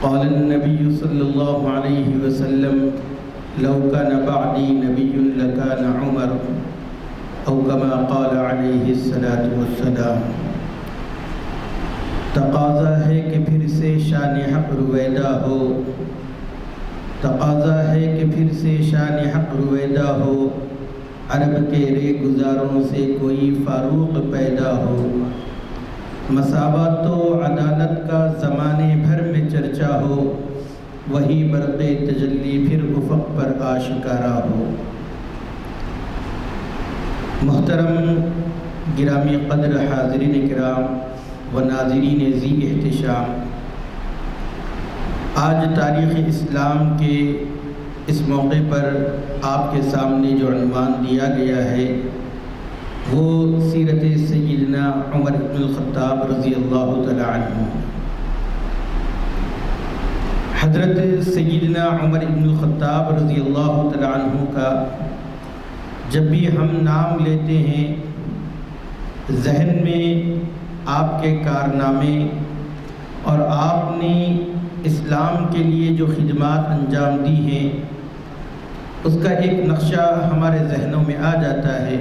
قال النبي صلی اللہ علیہ وسلم لو كان بعدی نبی لکان عمر او کما قال علیہ الصلاۃ والسلام۔ تقاضا ہے کہ پھر سے شان حق رویدہ ہو، تقاضا ہے کہ پھر سے شان حق رویدہ ہو، عرب کے رے گزاروں سے کوئی فاروق پیدا ہو، مساوات و عدالت کا زمانے بھر میں چرچا ہو، وہی برق تجلی پھر افق پر آشکارا ہو۔ محترم گرامی قدر حاضرین کرام و ناظرین ذی احتشام، آج تاریخ اسلام کے اس موقع پر آپ کے سامنے جو عنوان دیا گیا ہے وہ سیرت سیدنا عمر بن الخطاب رضی اللہ تعالی عنہ۔ حضرت سیدنا عمر بن الخطاب رضی اللہ تعالی عنہ کا جب بھی ہم نام لیتے ہیں ذہن میں آپ کے کارنامے اور آپ نے اسلام کے لیے جو خدمات انجام دی ہیں اس کا ایک نقشہ ہمارے ذہنوں میں آ جاتا ہے۔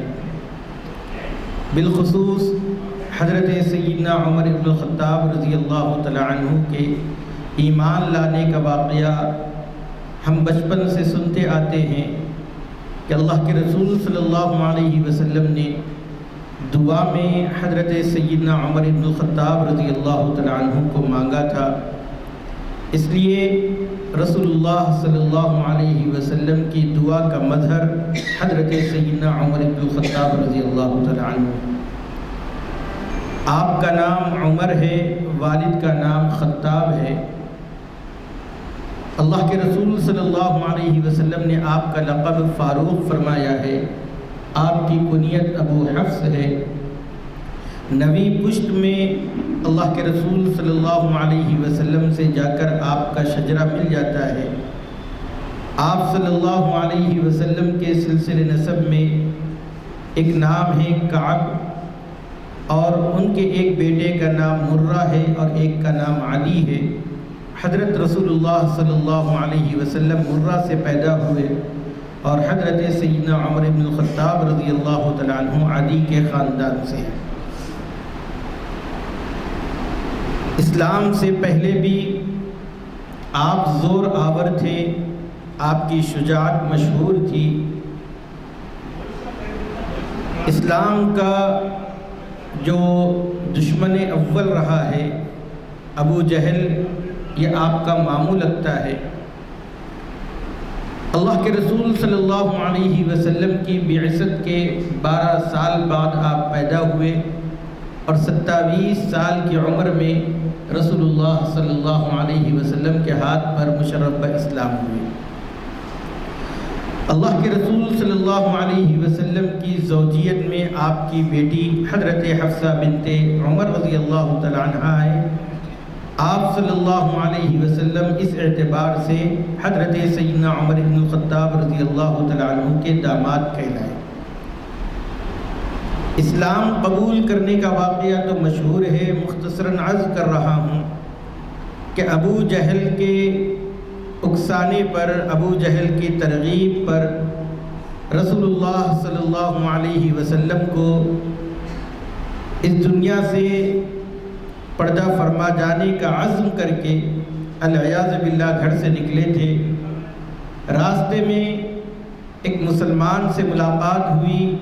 بالخصوص حضرت سیدنا عمر بن الخطاب رضی اللہ تعالی عنہ کے ایمان لانے کا واقعہ ہم بچپن سے سنتے آتے ہیں کہ اللہ کے رسول صلی اللہ علیہ وسلم نے دعا میں حضرت سیدنا عمر بن الخطاب رضی اللہ تعالی عنہ کو مانگا تھا، اس لیے رسول اللہ صلی اللہ علیہ وسلم کی دعا کا مظہر حضرت سیدنا عمر بن الخطاب رضی اللہ تعالی عنہ۔ آپ کا نام عمر ہے، والد کا نام خطاب ہے۔ اللہ کے رسول صلی اللہ علیہ وسلم نے آپ کا لقب فاروق فرمایا ہے، آپ کی کنیت ابو حفص ہے۔ نویں پشت میں اللہ کے رسول صلی اللہ علیہ وسلم سے جا کر آپ کا شجرہ مل جاتا ہے۔ آپ صلی اللہ علیہ وسلم کے سلسلے نسب میں ایک نام ہے کعب، اور ان کے ایک بیٹے کا نام مرہ ہے اور ایک کا نام علی ہے۔ حضرت رسول اللہ صلی اللہ علیہ وسلم مرہ سے پیدا ہوئے اور حضرت سیدنا عمر بن الخطاب رضی اللہ تعالی عنہ علی کے خاندان سے۔ اسلام سے پہلے بھی آپ زور آور تھے، آپ کی شجاعت مشہور تھی۔ اسلام کا جو دشمن اول رہا ہے ابو جہل، یہ آپ کا ماموں لگتا ہے۔ اللہ کے رسول صلی اللہ علیہ وسلم کی بعثت کے 12 سال بعد آپ پیدا ہوئے اور 27 سال کی عمر میں رسول اللہ صلی اللہ علیہ وسلم کے ہاتھ پر مشرف اسلام ہوئے۔ اللہ کے رسول صلی اللہ علیہ وسلم کی زوجیت میں آپ کی بیٹی حضرت حفصہ بنت عمر رضی اللہ تعالی عنہا ہے۔ آپ صلی اللہ علیہ وسلم اس اعتبار سے حضرت سیدنا عمر بن الخطاب رضی اللہ تعالی عنہ کے داماد کہلائے۔ اسلام قبول کرنے کا واقعہ تو مشہور ہے، مختصراً عرض کر رہا ہوں کہ ابو جہل کے اکسانے پر، ابو جہل کی ترغیب پر رسول اللہ صلی اللہ علیہ وسلم کو اس دنیا سے پردہ فرما جانے کا عزم کر کے العیاذ باللہ گھر سے نکلے تھے۔ راستے میں ایک مسلمان سے ملاقات ہوئی،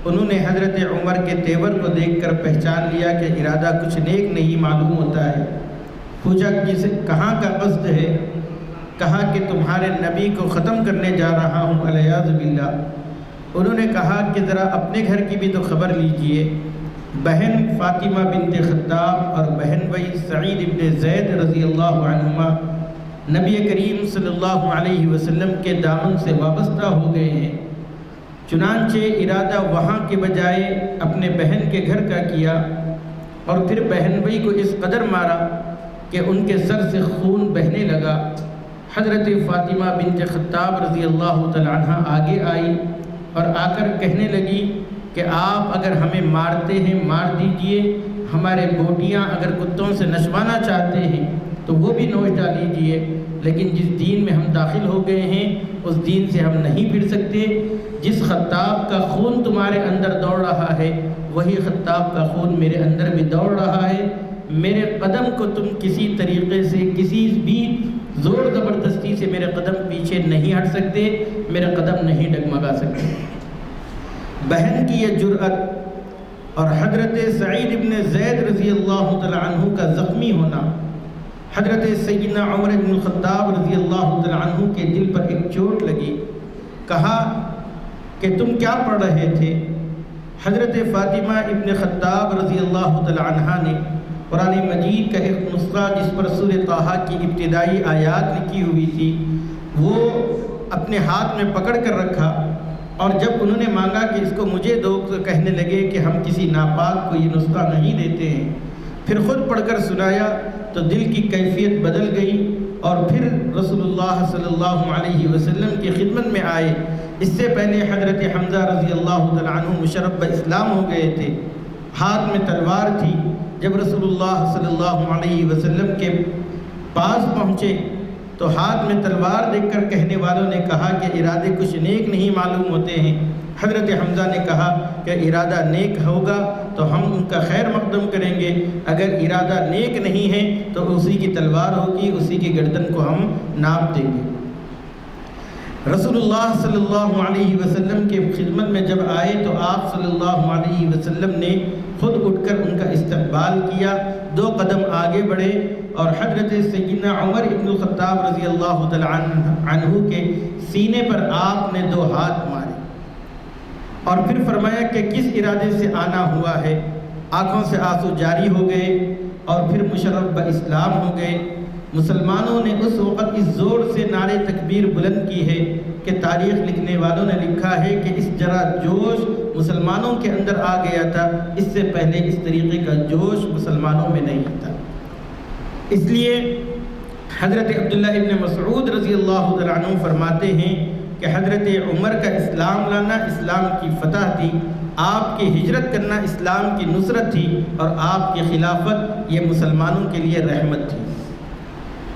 انہوں نے حضرت عمر کے تیور کو دیکھ کر پہچان لیا کہ ارادہ کچھ نیک نہیں معلوم ہوتا ہے۔ پوچھا کہ کہاں کا قصد ہے؟ کہا کہ تمہارے نبی کو ختم کرنے جا رہا ہوں العیاذ باللہ۔ انہوں نے کہا کہ ذرا اپنے گھر کی بھی تو خبر لیجئے۔ بہن فاطمہ بنت خطاب اور بہن بھائی سعید بن زید رضی اللہ عنہما نبی کریم صلی اللہ علیہ وسلم کے دامن سے وابستہ ہو گئے ہیں۔ چنانچہ ارادہ وہاں کے بجائے اپنے بہن کے گھر کا کیا اور پھر بہن بھائی کو اس قدر مارا کہ ان کے سر سے خون بہنے لگا۔ حضرت فاطمہ بنت خطاب رضی اللہ تعالی عنہ آگے آئی اور آ کر کہنے لگی کہ آپ اگر ہمیں مارتے ہیں مار دیجئے، ہمارے بوٹیاں اگر کتوں سے نچوانا چاہتے ہیں تو تو وہ بھی نوش ڈال لیجیے، لیکن جس دین میں ہم داخل ہو گئے ہیں اس دین سے ہم نہیں پھر سکتے۔ جس خطاب کا خون تمہارے اندر دوڑ رہا ہے وہی خطاب کا خون میرے اندر بھی دوڑ رہا ہے۔ میرے قدم کو تم کسی طریقے سے، کسی بھی زور زبردستی سے میرے قدم پیچھے نہیں ہٹ سکتے، میرے قدم نہیں ڈگمگا سکتے۔ بہن کی یہ جرأت اور حضرت سعید ابن زید رضی اللہ تعالی عنہ کا زخمی ہونا، حضرت سیدنا عمر بن الخطاب رضی اللہ تعالی عنہ کے دل پر ایک چوٹ لگی۔ کہا کہ تم کیا پڑھ رہے تھے؟ حضرت فاطمہ ابن خطاب رضی اللہ تعالی عنہ نے قرآن مجید کا ایک نسخہ جس پر سورہ طٰہٰ کی ابتدائی آیات لکھی ہوئی تھی وہ اپنے ہاتھ میں پکڑ کر رکھا، اور جب انہوں نے مانگا کہ اس کو مجھے دو تو کہنے لگے کہ ہم کسی ناپاک کو یہ نسخہ نہیں دیتے ہیں۔ پھر خود پڑھ کر سنایا تو دل کی کیفیت بدل گئی، اور پھر رسول اللہ صلی اللہ علیہ وسلم کی خدمت میں آئے۔ اس سے پہلے حضرت حمزہ رضی اللہ تعالیٰ عنہ مشرف اسلام ہو گئے تھے، ہاتھ میں تلوار تھی۔ جب رسول اللہ صلی اللہ علیہ وسلم کے پاس پہنچے تو ہاتھ میں تلوار دیکھ کر کہنے والوں نے کہا کہ ارادے کچھ نیک نہیں معلوم ہوتے ہیں۔ حضرت حمزہ نے کہا کہ ارادہ نیک ہوگا تو ہم ان کا خیر مقدم کریں گے، اگر ارادہ نیک نہیں ہے تو اسی کی تلوار ہوگی، اسی کی گردن کو ہم ناپ دیں گے۔ رسول اللہ صلی اللہ علیہ وسلم کے خدمت میں جب آئے تو آپ صلی اللہ علیہ وسلم نے خود اٹھ کر ان کا استقبال کیا، 2 قدم آگے بڑھے اور حضرت سیدنا عمر ابن الخطاب رضی اللہ تعالی عنہ کے سینے پر آپ نے 2 ہاتھ مارے، اور پھر فرمایا کہ کس ارادے سے آنا ہوا ہے؟ آنکھوں سے آنسو جاری ہو گئے اور پھر مشرف اسلام ہو گئے۔ مسلمانوں نے اس وقت اس زور سے نعرے تکبیر بلند کی ہے کہ تاریخ لکھنے والوں نے لکھا ہے کہ اس جرا جوش مسلمانوں کے اندر آ گیا تھا، اس سے پہلے اس طریقے کا جوش مسلمانوں میں نہیں تھا۔ اس لیے حضرت عبداللہ ابن مسعود رضی اللہ تعالیٰ عنہ فرماتے ہیں کہ حضرت عمر کا اسلام لانا اسلام کی فتح تھی، آپ کی ہجرت کرنا اسلام کی نصرت تھی، اور آپ کی خلافت یہ مسلمانوں کے لیے رحمت تھی۔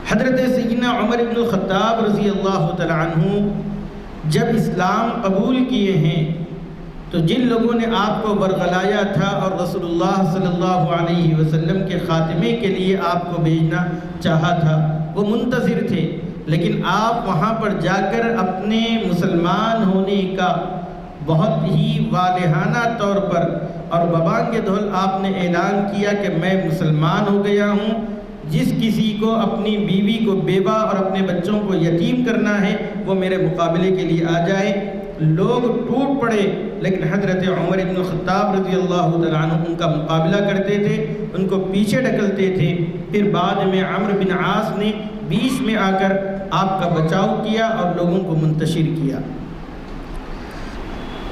حضرت سیدنا عمر بن الخطاب رضی اللہ تعالیٰ عنہ جب اسلام قبول کیے ہیں تو جن لوگوں نے آپ کو ورغلایا تھا اور رسول اللہ صلی اللہ علیہ وسلم کے خاتمے کے لیے آپ کو بھیجنا چاہا تھا وہ منتظر تھے، لیکن آپ وہاں پر جا کر اپنے مسلمان ہونے کا بہت ہی والہانہ طور پر اور ببانگ دھول آپ نے اعلان کیا کہ میں مسلمان ہو گیا ہوں۔ جس کسی کو اپنی بیوی کو بیوہ اور اپنے بچوں کو یتیم کرنا ہے وہ میرے مقابلے کے لیے آ جائے۔ لوگ ٹوٹ پڑے، لیکن حضرت عمر بن الخطاب رضی اللہ تعالیٰ عنہ ان کا مقابلہ کرتے تھے، ان کو پیچھے ڈھکلتے تھے۔ پھر بعد میں عمرو بن عاص نے بیچ میں آ کر آپ کا بچاؤ کیا اور لوگوں کو منتشر کیا۔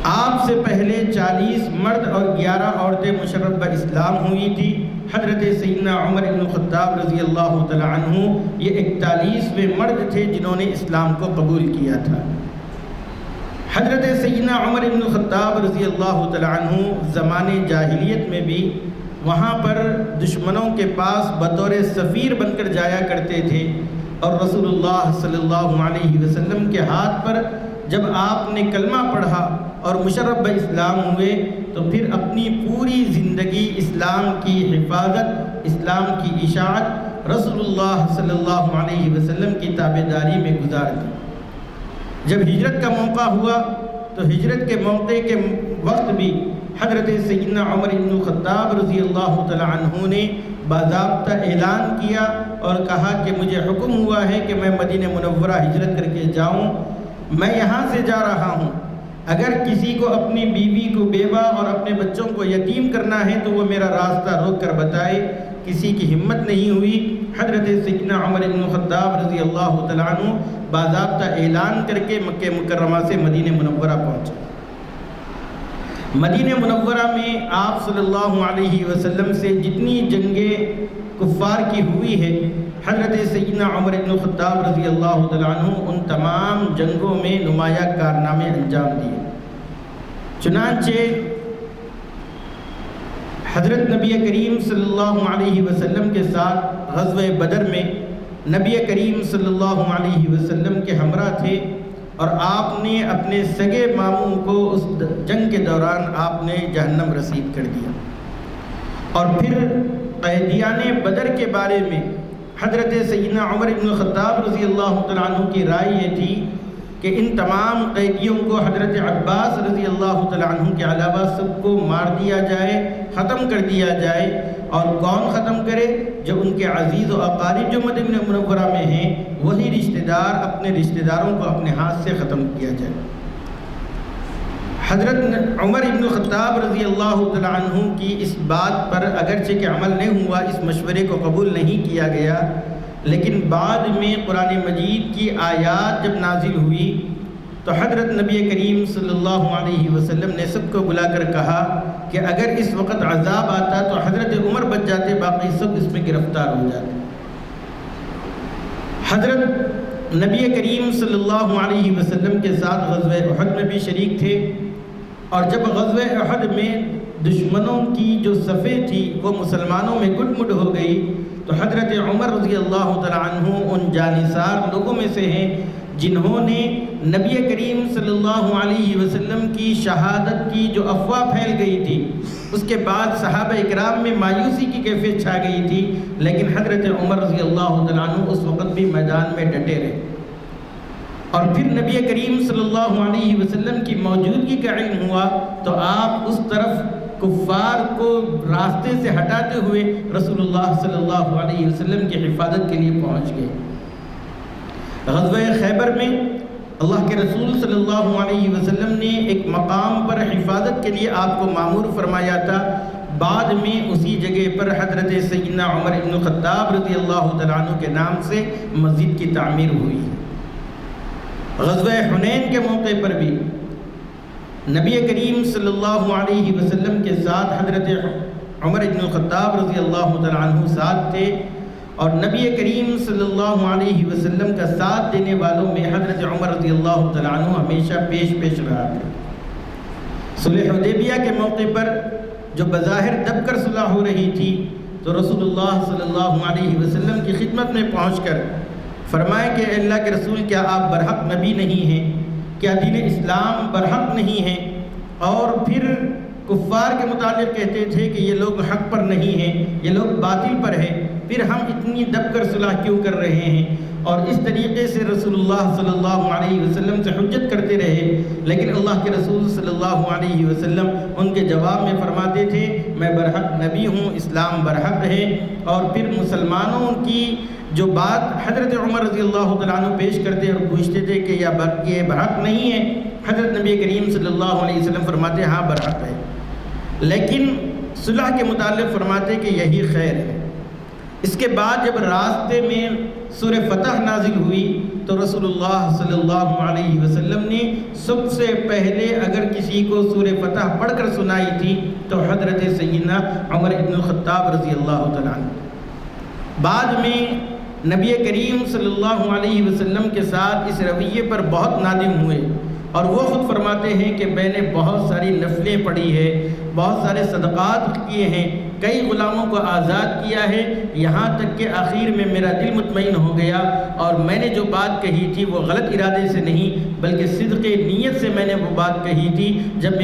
آپ سے پہلے 40 مرد اور 11 عورتیں مشرف اسلام ہوئی تھی۔ حضرت سیدنا عمر بن الخطاب رضی اللہ تعالیٰ عنہ یہ 41ویں مرد تھے جنہوں نے اسلام کو قبول کیا تھا۔ حضرت سیدنا عمر بن الخطاب رضی اللہ تعالیٰ عنہ زمانے جاہلیت میں بھی وہاں پر دشمنوں کے پاس بطور سفیر بن کر جایا کرتے تھے، اور رسول اللہ صلی اللہ علیہ وسلم کے ہاتھ پر جب آپ نے کلمہ پڑھا اور مشرف اسلام ہوئے تو پھر اپنی پوری زندگی اسلام کی حفاظت، اسلام کی اشاعت، رسول اللہ صلی اللہ علیہ وسلم کی تابعداری میں گزار دی۔ جب ہجرت کا موقع ہوا تو ہجرت کے موقع کے وقت بھی حضرت سیدنا عمر بن الخطاب رضی اللہ تعالیٰ عنہ نے باضابطہ اعلان کیا اور کہا کہ مجھے حکم ہوا ہے کہ میں مدینہ منورہ ہجرت کر کے جاؤں، میں یہاں سے جا رہا ہوں، اگر کسی کو اپنی بیوی کو بیوہ اور اپنے بچوں کو یتیم کرنا ہے تو وہ میرا راستہ روک کر بتائے۔ کسی کی ہمت نہیں ہوئی۔ حضرت سیدنا عمر بن الخطاب رضی اللہ تعالیٰ عنہ باضابطہ اعلان کر کے مکہ مکرمہ سے مدینہ منورہ پہنچے۔ مدینہ منورہ میں آپ صلی اللہ علیہ وسلم سے جتنی جنگیں کفار کی ہوئی ہے، حضرت سیدنا عمر بن الخطاب رضی اللہ تعالیٰ عنہ ان تمام جنگوں میں نمایاں کارنامے انجام دیے۔ چنانچہ حضرت نبی کریم صلی اللہ علیہ وسلم کے ساتھ غزوہ بدر میں نبی کریم صلی اللہ علیہ وسلم کے ہمراہ تھے، اور آپ نے اپنے سگے ماموں کو اس جنگ کے دوران آپ نے جہنم رسید کر دیا۔ اور پھر قیدیان بدر کے بارے میں حضرت سیدنا عمر بن الخطاب رضی اللہ تعالیٰ عنہ کی رائے یہ تھی کہ ان تمام قیدیوں کو حضرت عباس رضی اللہ تعالیٰ عنہ کے علاوہ سب کو مار دیا جائے، ختم کر دیا جائے۔ اور کون ختم کرے؟ جو ان کے عزیز و اقارب جو مدینہ منورہ میں ہیں، وہی رشتہ دار اپنے رشتہ داروں کو اپنے ہاتھ سے ختم کیا جائے۔ حضرت عمر بن الخطاب رضی اللہ تعالیٰ عنہ کی اس بات پر اگرچہ کہ عمل نہیں ہوا، اس مشورے کو قبول نہیں کیا گیا، لیکن بعد میں قرآن مجید کی آیات جب نازل ہوئی تو حضرت نبی کریم صلی اللہ علیہ وسلم نے سب کو بلا کر کہا کہ اگر اس وقت عذاب آتا تو حضرت عمر بچ جاتے، باقی سب اس میں گرفتار ہو جاتے۔ حضرت نبی کریم صلی اللہ علیہ وسلم کے ساتھ غزوہ احد میں بھی شریک تھے، اور جب غزوہ احد میں دشمنوں کی جو صفیں تھی وہ مسلمانوں میں گٹ مٹ ہو گئی، تو حضرت عمر رضی اللہ تعالیٰ عنہ ان جانثار لوگوں میں سے ہیں جنہوں نے نبی کریم صلی اللہ علیہ وسلم کی شہادت کی جو افواہ پھیل گئی تھی، اس کے بعد صحابہ اکرام میں مایوسی کی کیفیت چھا گئی تھی، لیکن حضرت عمر رضی اللہ تعالیٰ عنہ اس وقت بھی میدان میں ڈٹے رہے۔ اور پھر نبی کریم صلی اللہ علیہ وسلم کی موجودگی کا علم ہوا تو آپ اس طرف کفار کو راستے سے ہٹاتے ہوئے رسول اللہ صلی اللہ علیہ وسلم کی حفاظت کے لیے پہنچ گئے۔ غزوہ خیبر میں اللہ کے رسول صلی اللہ علیہ وسلم نے ایک مقام پر حفاظت کے لیے آپ کو مامور فرمایا تھا، بعد میں اسی جگہ پر حضرت سیدنا عمر بن الخطاب رضی اللہ تعالیٰ عنہ کے نام سے مسجد کی تعمیر ہوئی۔ غزوہ حنین کے موقع پر بھی نبی کریم صلی اللہ علیہ وسلم کے ساتھ حضرت عمر بن الخطاب رضی اللہ تعالیٰ عنہ ساتھ تھے، اور نبی کریم صلی اللہ علیہ وسلم کا ساتھ دینے والوں میں حضرت عمر رضی اللہ تعالیٰ عنہ ہمیشہ پیش رہا تھا۔ صلح حدیبیہ کے موقع پر جو بظاہر دب کر صلح ہو رہی تھی تو رسول اللہ صلی اللہ علیہ وسلم کی خدمت میں پہنچ کر فرمایا کہ اللہ کے رسول، کیا آپ برحق نبی نہیں ہیں؟ کیا دین اسلام برحق نہیں ہے؟ اور پھر کفار کے متعلق کہتے تھے کہ یہ لوگ حق پر نہیں ہیں، یہ لوگ باطل پر ہیں، پھر ہم اتنی دب کر صلح کیوں کر رہے ہیں؟ اور اس طریقے سے رسول اللہ صلی اللہ علیہ وسلم سے حجت کرتے رہے، لیکن اللہ کے رسول صلی اللہ علیہ وسلم ان کے جواب میں فرماتے تھے میں برحق نبی ہوں، اسلام برحق ہے۔ اور پھر مسلمانوں کی جو بات حضرت عمر رضی اللہ تعالیٰ عنہ پیش کرتے اور پوچھتے تھے کہ یہ برحق نہیں ہے، حضرت نبی کریم صلی اللہ علیہ وسلم فرماتے ہاں برحق ہے، لیکن صلح کے متعلق فرماتے کہ یہی خیر ہے۔ اس کے بعد جب راستے میں سورہ فتح نازل ہوئی تو رسول اللہ صلی اللہ علیہ وسلم نے سب سے پہلے اگر کسی کو سورہ فتح پڑھ کر سنائی تھی تو حضرت سیدنا عمر بن الخطاب رضی اللہ تعالیٰ عنہ۔ بعد میں نبی کریم صلی اللہ علیہ وسلم کے ساتھ اس رویے پر بہت نادم ہوئے، اور وہ خود فرماتے ہیں کہ میں نے بہت ساری نفلیں پڑھی ہے، بہت سارے صدقات کیے ہیں، کئی غلاموں کو آزاد کیا ہے، یہاں تک کہ آخر میں میرا دل مطمئن ہو گیا، اور میں نے جو بات کہی تھی وہ غلط ارادے سے نہیں بلکہ صدق نیت سے میں نے وہ بات کہی تھی۔ جب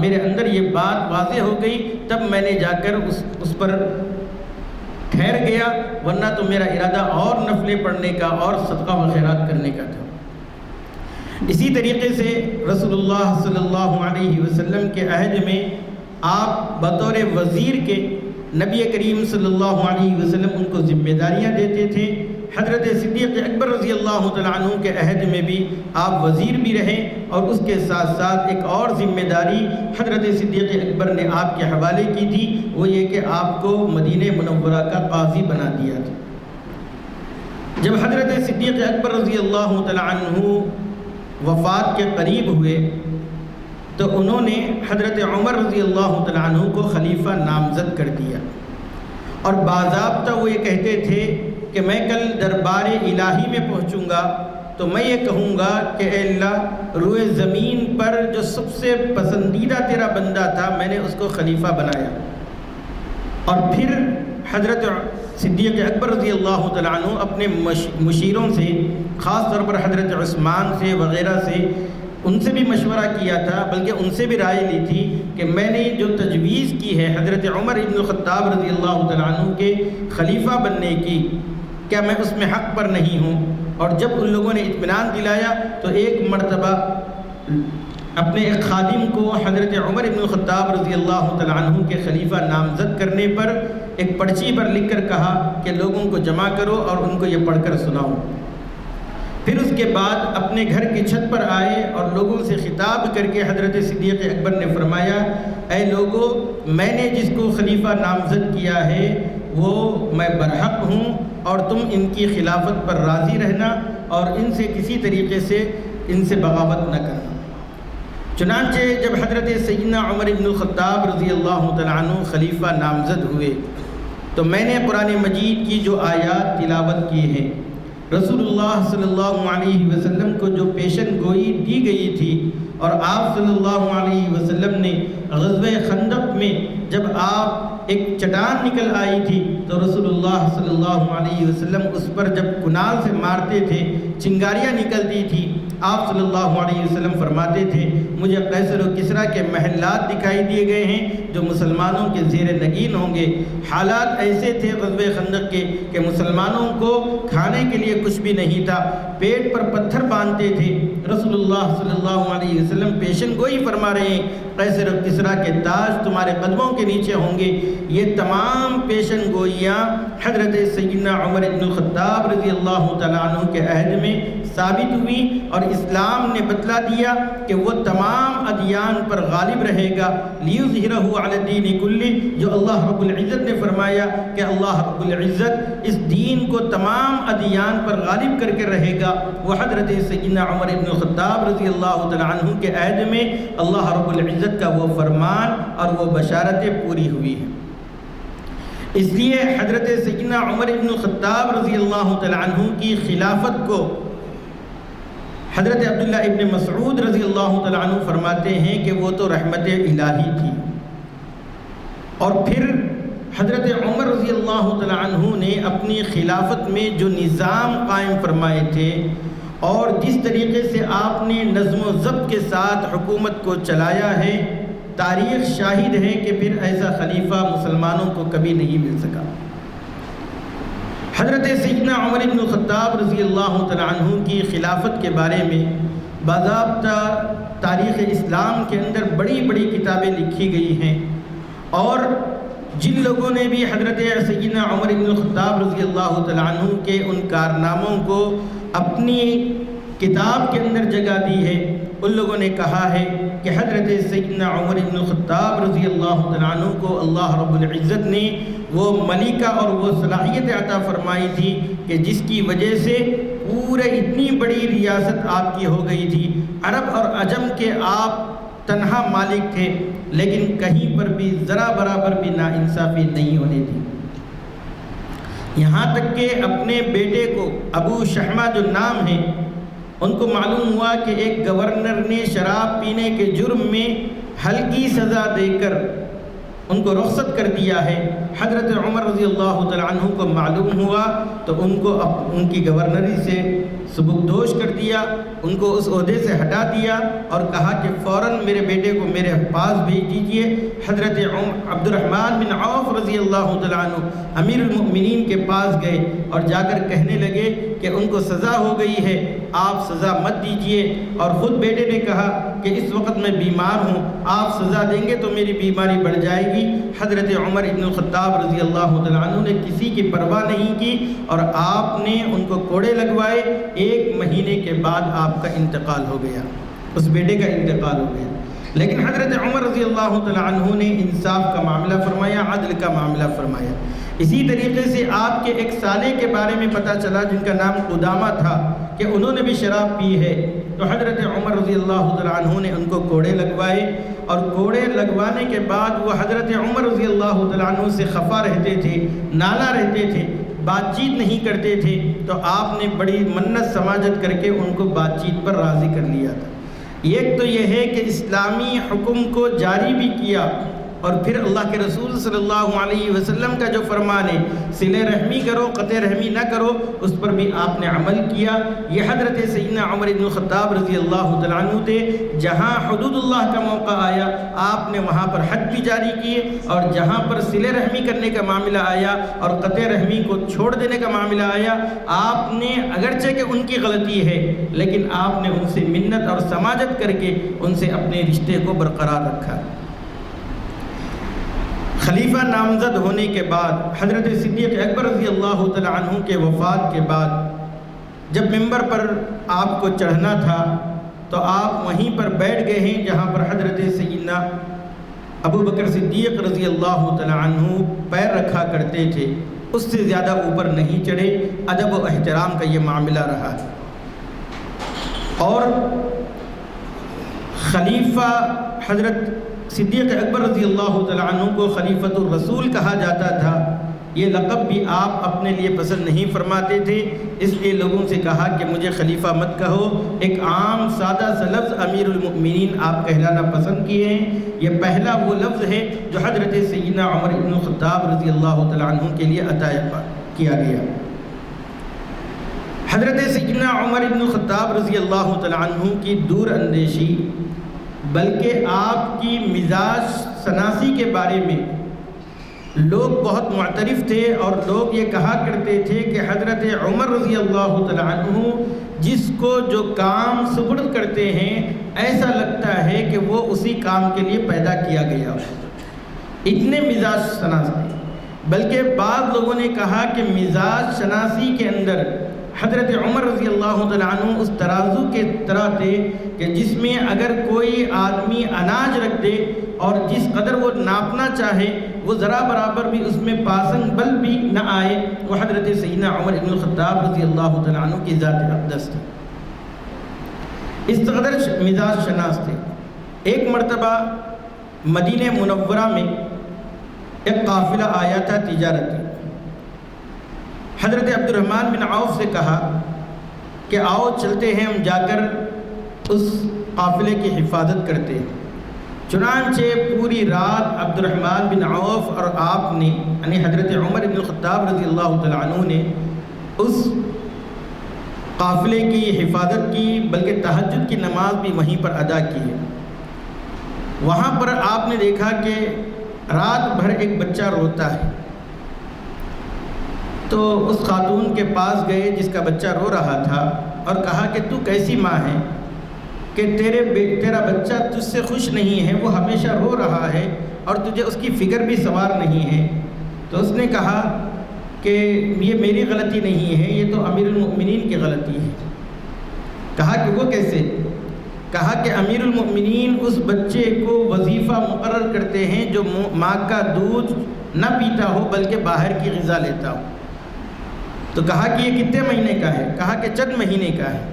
میرے اندر یہ بات واضح ہو گئی تب میں نے جا کر اس پر ٹھہر گیا، ورنہ تو میرا ارادہ اور نفلیں پڑھنے کا اور صدقہ و خیرات کرنے کا تھا۔ اسی طریقے سے رسول اللہ صلی اللہ علیہ وسلم کے عہد میں آپ بطور وزیر کے نبی کریم صلی اللہ علیہ وسلم ان کو ذمہ داریاں دیتے تھے۔ حضرت صدیق اکبر رضی اللہ تعالیٰ عنہ کے عہد میں بھی آپ وزیر بھی رہے، اور اس کے ساتھ ساتھ ایک اور ذمہ داری حضرت صدیق اکبر نے آپ کے حوالے کی تھی، وہ یہ کہ آپ کو مدینہ منورہ کا قاضی بنا دیا تھا۔ جب حضرت صدیق اکبر رضی اللہ تعالیٰ عنہ وفات کے قریب ہوئے تو انہوں نے حضرت عمر رضی اللہ تعالیٰ عنہ کو خلیفہ نامزد کر دیا، اور باضابطہ وہ یہ کہتے تھے کہ میں کل دربار الہی میں پہنچوں گا تو میں یہ کہوں گا کہ اے اللہ، روئے زمین پر جو سب سے پسندیدہ تیرا بندہ تھا میں نے اس کو خلیفہ بنایا۔ اور پھر حضرت صدیق اکبر رضی اللہ تعالیٰ عنہ اپنے مشیروں سے، خاص طور پر حضرت عثمان سے وغیرہ سے، ان سے بھی مشورہ کیا تھا، بلکہ ان سے بھی رائے لی تھی کہ میں نے جو تجویز کی ہے حضرت عمر ابن الخطاب رضی اللہ تعالیٰ عنہ کے خلیفہ بننے کی، کیا میں اس میں حق پر نہیں ہوں؟ اور جب ان لوگوں نے اطمینان دلایا تو ایک مرتبہ اپنے ایک خادم کو حضرت عمر ابن الخطاب رضی اللہ تعالیٰ عنہ کے خلیفہ نامزد کرنے پر ایک پرچی پر لکھ کر کہا کہ لوگوں کو جمع کرو اور ان کو یہ پڑھ کر سناؤ۔ پھر اس کے بعد اپنے گھر کی چھت پر آئے اور لوگوں سے خطاب کر کے حضرت صدیق اکبر نے فرمایا، اے لوگو، میں نے جس کو خلیفہ نامزد کیا ہے وہ میں برحق ہوں، اور تم ان کی خلافت پر راضی رہنا اور ان سے کسی طریقے سے ان سے بغاوت نہ کرنا۔ چنانچہ جب حضرت سیدنا عمر ابن الخطاب رضی اللہ تعالیٰ عنہ خلیفہ نامزد ہوئے تو میں نے قرآن مجید کی جو آیات تلاوت کی ہیں، رسول اللہ صلی اللہ علیہ وسلم کو جو پیشن گوئی دی گئی تھی، اور آپ صلی اللہ علیہ وسلم نے غزوہ خندق میں جب آپ ایک چٹان نکل آئی تھی تو رسول اللہ صلی اللہ علیہ وسلم اس پر جب کنال سے مارتے تھے، چنگاریاں نکلتی تھی، آپ صلی اللہ علیہ وسلم فرماتے تھے مجھے قیصر و کسریٰ کے محلات دکھائی دیے گئے ہیں جو مسلمانوں کے زیر نگین ہوں گے۔ حالات ایسے تھے غزوہ خندق کے کہ مسلمانوں کو کھانے کے لیے کچھ بھی نہیں تھا، پیٹ پر پتھر باندھتے تھے۔ رسول اللہ صلی اللہ علیہ وسلم پیشن گوئی فرما رہے ہیں، قیصر و کسریٰ کے تاج تمہارے قدموں کے نیچے ہوں گے۔ یہ تمام پیشن گوئیاں حضرت سیدنا عمر بن الخطاب رضی اللہ تعالیٰ عنہ کے عہد میں ثابت ہوئی، اور اسلام نے بتلا دیا کہ وہ تمام ادیان پر غالب رہے گا، لیظہرہ علی الدین کلہ، جو اللہ رب العزت نے فرمایا کہ اللہ رب العزت اس دین کو تمام ادیان پر غالب کر کے رہے گا۔ وہ حضرت سیدنا عمر بن الخطاب رضی اللہ تعالیٰ عنہ کے عہد میں اللہ رب العزت کا وہ فرمان اور وہ بشارتیں پوری ہوئی ہیں۔ اس لیے حضرت سیدنا عمر بن الخطاب رضی اللہ تعالیٰ عنہ کی خلافت کو حضرت عبداللہ ابن مسعود رضی اللہ تعالیٰ عنہ فرماتے ہیں کہ وہ تو رحمت الہی تھی، اور پھر حضرت عمر رضی اللہ تعالیٰ عنہ نے اپنی خلافت میں جو نظام قائم فرمائے تھے اور جس طریقے سے آپ نے نظم و ضبط کے ساتھ حکومت کو چلایا ہے، تاریخ شاہد ہے کہ پھر ایسا خلیفہ مسلمانوں کو کبھی نہیں مل سکا۔ حضرت سیدنا عمر بن الخطاب رضی اللہ تعالیٰ عنہ کی خلافت کے بارے میں باضابطہ تاریخ اسلام کے اندر بڑی بڑی کتابیں لکھی گئی ہیں، اور جن لوگوں نے بھی حضرت سیدنا عمر بن الخطاب رضی اللہ تعالیٰ عنہ کے ان کارناموں کو اپنی کتاب کے اندر جگہ دی ہے، ان لوگوں نے کہا ہے کہ حضرت سیدنا عمر بن الخطاب رضی اللہ تعالیٰ عنہ کو اللہ رب العزت نے وہ ملکہ اور وہ صلاحیت عطا فرمائی تھی کہ جس کی وجہ سے پورے اتنی بڑی ریاست آپ کی ہو گئی تھی۔ عرب اور عجم کے آپ تنہا مالک تھے، لیکن کہیں پر بھی ذرا برابر بھی ناانصافی نہیں ہونے دی، یہاں تک کہ اپنے بیٹے کو ابو شحمہ جو نام ہے، ان کو معلوم ہوا کہ ایک گورنر نے شراب پینے کے جرم میں ہلکی سزا دے کر ان کو رخصت کر دیا ہے۔ حضرت عمر رضی اللہ تعالیٰ عنہ کو معلوم ہوا تو ان کو ان کی گورنری سے سبکدوش کر دیا، ان کو اس عہدے سے ہٹا دیا اور کہا کہ فوراً میرے بیٹے کو میرے پاس بھیج دیجئے۔ حضرت عبد الرحمن بن عوف رضی اللہ تعالیٰ عنہ امیر المؤمنین کے پاس گئے اور جا کر کہنے لگے کہ ان کو سزا ہو گئی ہے، آپ سزا مت دیجئے، اور خود بیٹے نے کہا کہ اس وقت میں بیمار ہوں، آپ سزا دیں گے تو میری بیماری بڑھ جائے گی۔ حضرت عمر بن الخطاب رضی اللہ تعالیٰ عنہ نے کسی کی پرواہ نہیں کی اور آپ نے ان کو کوڑے لگوائے۔ 1 مہینے کے بعد آپ کا انتقال ہو گیا، اس بیٹے کا انتقال ہو گیا، لیکن حضرت عمر رضی اللہ تعالیٰ عنہ نے انصاف کا معاملہ فرمایا، عدل کا معاملہ فرمایا۔ اسی طریقے سے آپ کے ایک سالے کے بارے میں پتہ چلا جن کا نام قدامہ تھا کہ انہوں نے بھی شراب پی ہے، تو حضرت عمر رضی اللہ تعالیٰ عنہ نے ان کو کوڑے لگوائے، اور کوڑے لگوانے کے بعد وہ حضرت عمر رضی اللہ تعالیٰ عنہ سے خفا رہتے تھے، نالا رہتے تھے، بات چیت نہیں کرتے تھے، تو آپ نے بڑی منت سماجت کر کے ان کو بات چیت پر راضی کر لیا تھا۔ ایک تو یہ ہے کہ اسلامی حکم کو جاری بھی کیا، اور پھر اللہ کے رسول صلی اللہ علیہ وسلم کا جو فرمان ہے صلہ رحمی کرو قطع رحمی نہ کرو، اس پر بھی آپ نے عمل کیا۔ یہ حضرت سیدنا عمر بن الخطاب رضی اللہ تعالیٰ عنہ تھے، جہاں حدود اللہ کا موقع آیا آپ نے وہاں پر حد بھی جاری کیے، اور جہاں پر صلہ رحمی کرنے کا معاملہ آیا اور قطع رحمی کو چھوڑ دینے کا معاملہ آیا، آپ نے اگرچہ کہ ان کی غلطی ہے لیکن آپ نے ان سے منت اور سماجت کر کے ان سے اپنے رشتے کو برقرار رکھا۔ خلیفہ نامزد ہونے کے بعد حضرت صدیق اکبر رضی اللہ تعالیٰ عنہ کے وفات کے بعد جب ممبر پر آپ کو چڑھنا تھا تو آپ وہیں پر بیٹھ گئے ہیں جہاں پر حضرت سیدنا ابو بکر صدیق رضی اللہ تعالیٰ عنہ پیر رکھا کرتے تھے، اس سے زیادہ اوپر نہیں چڑھے۔ ادب و احترام کا یہ معاملہ رہا۔ اور خلیفہ حضرت صدیق اکبر رضی اللہ تعالیٰ عنہ کو خلیفۃ الرسول کہا جاتا تھا۔ یہ لقب بھی آپ اپنے لیے پسند نہیں فرماتے تھے، اس لیے لوگوں سے کہا کہ مجھے خلیفہ مت کہو، ایک عام سادہ سا لفظ امیر المؤمنین آپ کہلانا پسند کیے ہیں۔ یہ پہلا وہ لفظ ہے جو حضرت سیدنا عمر بن الخطاب رضی اللہ تعالیٰ عنہ کے لیے عطا کیا گیا۔ حضرت سیدنا عمر بن الخطاب رضی اللہ تعالیٰ عنہ کی دور اندیشی بلکہ آپ کی مزاج شناسی کے بارے میں لوگ بہت معترف تھے، اور لوگ یہ کہا کرتے تھے کہ حضرت عمر رضی اللہ تعالیٰ عنہ جس کو جو کام سپرد کرتے ہیں ایسا لگتا ہے کہ وہ اسی کام کے لیے پیدا کیا گیا، اتنے مزاج شناس تھے۔ بلکہ بعض لوگوں نے کہا کہ مزاج شناسی کے اندر حضرت عمر رضی اللہ تعالیٰ عنہ اس ترازو کے طرح تھے کہ جس میں اگر کوئی آدمی اناج رکھ دے اور جس قدر وہ ناپنا چاہے وہ ذرا برابر بھی اس میں پاسنگ بل بھی نہ آئے، وہ حضرت سیدنا عمر بن الخطاب رضی اللہ تعالیٰ عنہ کی ذات اقدس تھی، اس قدر مزاج شناس تھے۔ ایک مرتبہ مدینہ منورہ میں ایک قافلہ آیا تھا تجارتی۔ حضرت عبد الرحمن بن عوف سے کہا کہ آؤ چلتے ہیں ہم جا کر اس قافلے کی حفاظت کرتے ہیں۔ چنانچہ پوری رات عبد الرحمن بن عوف اور آپ نے یعنی حضرت عمر بن الخطاب رضی اللہ تعالیٰ عنہ نے اس قافلے کی حفاظت کی، بلکہ تہجد کی نماز بھی وہیں پر ادا کی ہے۔ وہاں پر آپ نے دیکھا کہ رات بھر ایک بچہ روتا ہے، تو اس خاتون کے پاس گئے جس کا بچہ رو رہا تھا اور کہا کہ تو کیسی ماں ہے کہ تیرا بچہ تجھ سے خوش نہیں ہے، وہ ہمیشہ رو رہا ہے اور تجھے اس کی فکر بھی سوار نہیں ہے۔ تو اس نے کہا کہ یہ میری غلطی نہیں ہے، یہ تو امیر المؤمنین کی غلطی ہے۔ کہا کہ وہ کیسے؟ کہا کہ امیر المؤمنین اس بچے کو وظیفہ مقرر کرتے ہیں جو ماں کا دودھ نہ پیتا ہو بلکہ باہر کی غذا لیتا ہو۔ تو کہا کہ یہ کتنے مہینے کا ہے؟ کہا کہ چند مہینے کا ہے۔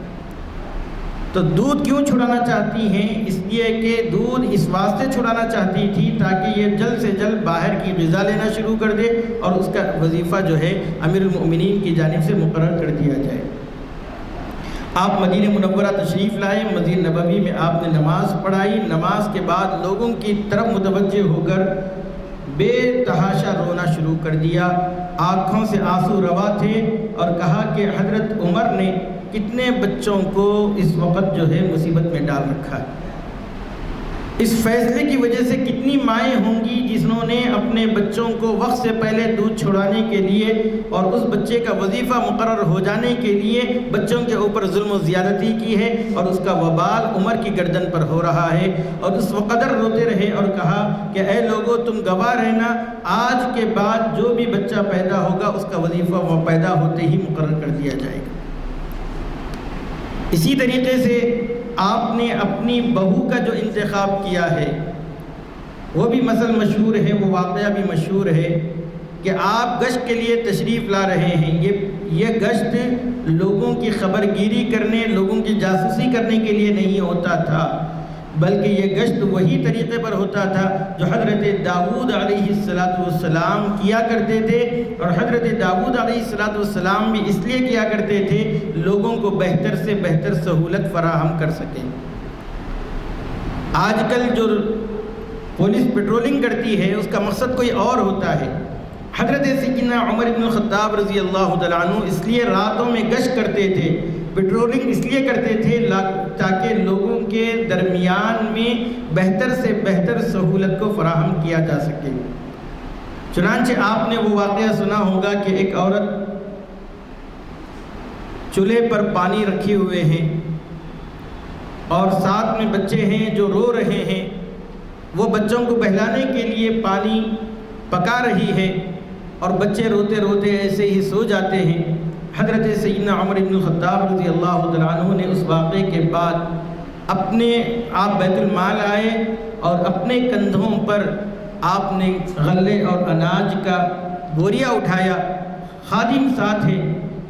تو دودھ کیوں چھڑانا چاہتی ہیں؟ اس لیے کہ دودھ اس واسطے چھڑانا چاہتی تھی تاکہ یہ جلد سے جلد باہر کی غذا لینا شروع کر دے اور اس کا وظیفہ جو ہے امیر المؤمنین کی جانب سے مقرر کر دیا جائے۔ آپ مدینہ منورہ تشریف لائے، مسجد نبوی میں آپ نے نماز پڑھائی۔ نماز کے بعد لوگوں کی طرف متوجہ ہو کر بے تحاشا رونا شروع کر دیا، آنکھوں سے آنسو روا تھے، اور کہا کہ حضرت عمر نے کتنے بچوں کو اس وقت جو ہے مصیبت میں ڈال رکھا ہے۔ اس فیصلے کی وجہ سے کتنی مائیں ہوں گی جنہوں نے اپنے بچوں کو وقت سے پہلے دودھ چھڑانے کے لیے اور اس بچے کا وظیفہ مقرر ہو جانے کے لیے بچوں کے اوپر ظلم و زیادتی کی ہے، اور اس کا وبال عمر کی گردن پر ہو رہا ہے۔ اور اس وقدر روتے رہے اور کہا کہ اے لوگو تم گواہ رہنا، آج کے بعد جو بھی بچہ پیدا ہوگا اس کا وظیفہ وہ پیدا ہوتے ہی مقرر کر دیا جائے گا۔ اسی طریقے سے آپ نے اپنی بہو کا جو انتخاب کیا ہے وہ بھی مثل مشہور ہے، وہ واقعہ بھی مشہور ہے کہ آپ گشت کے لیے تشریف لا رہے ہیں۔ یہ گشت لوگوں کی خبر گیری کرنے، لوگوں کی جاسوسی کرنے کے لیے نہیں ہوتا تھا، بلکہ یہ گشت وہی طریقے پر ہوتا تھا جو حضرت داؤد علیہ السلام کیا کرتے تھے، اور حضرت داؤد علیہ السلام بھی اس لیے کیا کرتے تھے لوگوں کو بہتر سے بہتر سہولت فراہم کر سکیں۔ آج کل جو پولیس پیٹرولنگ کرتی ہے اس کا مقصد کوئی اور ہوتا ہے۔ حضرت سیدنا عمر بن الخطاب رضی اللہ تعالیٰ عنہ اس لیے راتوں میں گشت کرتے تھے، پیٹرولنگ اس لیے کرتے تھے تاکہ لوگوں کے درمیان میں بہتر سے بہتر سہولت کو فراہم کیا جا سکے۔ چنانچہ آپ نے وہ واقعہ سنا ہوگا کہ ایک عورت چولہے پر پانی رکھے ہوئے ہیں اور ساتھ میں بچے ہیں جو رو رہے ہیں، وہ بچوں کو بہلانے کے لیے پانی پکا رہی ہے اور بچے روتے روتے ایسے ہی سو جاتے ہیں۔ حضرت سیدنا عمر بن الخطاب رضی اللہ تعالیٰ عنہ نے اس واقعے کے بعد آپ بیت المال آئے اور اپنے کندھوں پر آپ نے غلے اور اناج کا بوریا اٹھایا، خادم ساتھ ہے،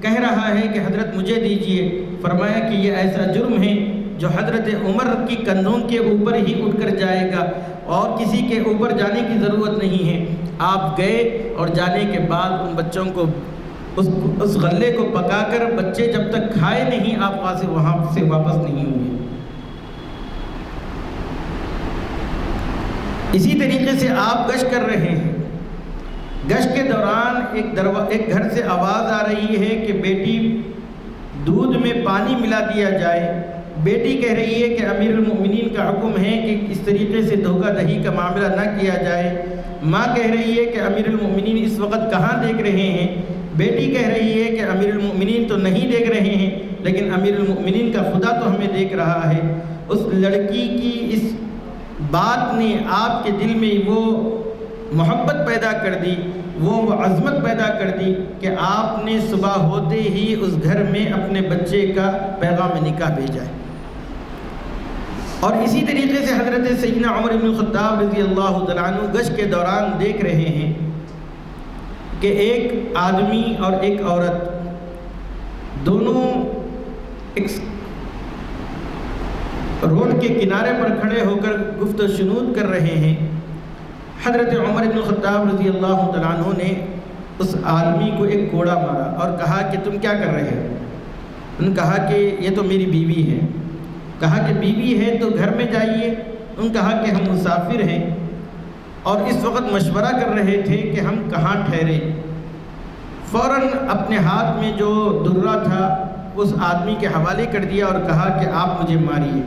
کہہ رہا ہے کہ حضرت مجھے دیجئے۔ فرمایا کہ یہ ایسا جرم ہے جو حضرت عمر کی کندھوں کے اوپر ہی اٹھ کر جائے گا اور کسی کے اوپر جانے کی ضرورت نہیں ہے۔ آپ گئے اور جانے کے بعد ان بچوں کو اس غلے کو پکا کر بچے جب تک کھائے نہیں آپ وہاں سے واپس نہیں ہوئے۔ اسی طریقے سے آپ گشت کر رہے ہیں، گشت کے دوران ایک گھر سے آواز آ رہی ہے کہ بیٹی دودھ میں پانی ملا دیا جائے۔ بیٹی کہہ رہی ہے کہ امیر المؤمنین کا حکم ہے کہ اس طریقے سے دھوکہ دہی کا معاملہ نہ کیا جائے۔ ماں کہہ رہی ہے کہ امیر المؤمنین اس وقت کہاں دیکھ رہے ہیں؟ بیٹی کہہ رہی ہے کہ امیر المؤمنین تو نہیں دیکھ رہے ہیں، لیکن امیر المؤمنین کا خدا تو ہمیں دیکھ رہا ہے۔ اس لڑکی کی اس بات نے آپ کے دل میں وہ محبت پیدا کر دی، وہ عظمت پیدا کر دی کہ آپ نے صبح ہوتے ہی اس گھر میں اپنے بچے کا پیغام نکاح بھیجا ہے۔ اور اسی طریقے سے حضرت سیدنا عمر بن الخطاب رضی اللہ تعالیٰ عنہ گشت کے دوران دیکھ رہے ہیں کہ ایک آدمی اور ایک عورت دونوں ایک روڈ کے کنارے پر کھڑے ہو کر گفت و شنود کر رہے ہیں۔ حضرت عمر بن الخطاب رضی اللہ تعالیٰ عنہ نے اس آدمی کو ایک کوڑا مارا اور کہا کہ تم کیا کر رہے ہو؟ انہوں نے کہا کہ یہ تو میری بیوی ہے۔ کہا کہ بیوی ہے تو گھر میں جائیے۔ انہوں نے کہا کہ ہم مسافر ہیں اور اس وقت مشورہ کر رہے تھے کہ ہم کہاں ٹھہریں۔ فوراً اپنے ہاتھ میں جو درہ تھا اس آدمی کے حوالے کر دیا اور کہا کہ آپ مجھے ماریے۔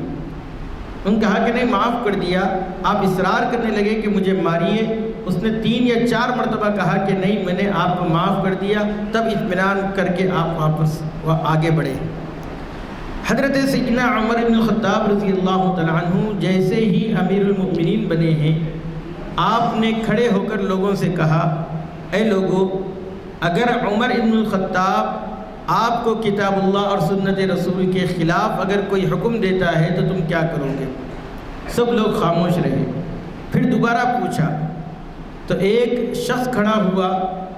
انہوں نے کہا کہ نہیں، معاف کر دیا۔ آپ اصرار کرنے لگے کہ مجھے ماریے۔ اس نے 3 یا 4 مرتبہ کہا کہ نہیں، میں نے آپ کو معاف کر دیا۔ تب اطمینان کر کے آپ واپس آگے بڑھے۔ حضرت سیدنا عمر بن الخطاب رضی اللہ تعالیٰ عنہ جیسے ہی امیر المؤمنین بنے ہیں، آپ نے کھڑے ہو کر لوگوں سے کہا، اے لوگو، اگر عمر بن الخطاب آپ کو کتاب اللہ اور سنت رسول کے خلاف اگر کوئی حکم دیتا ہے تو تم کیا کرو گے؟ سب لوگ خاموش رہے۔ پھر دوبارہ پوچھا تو ایک شخص کھڑا ہوا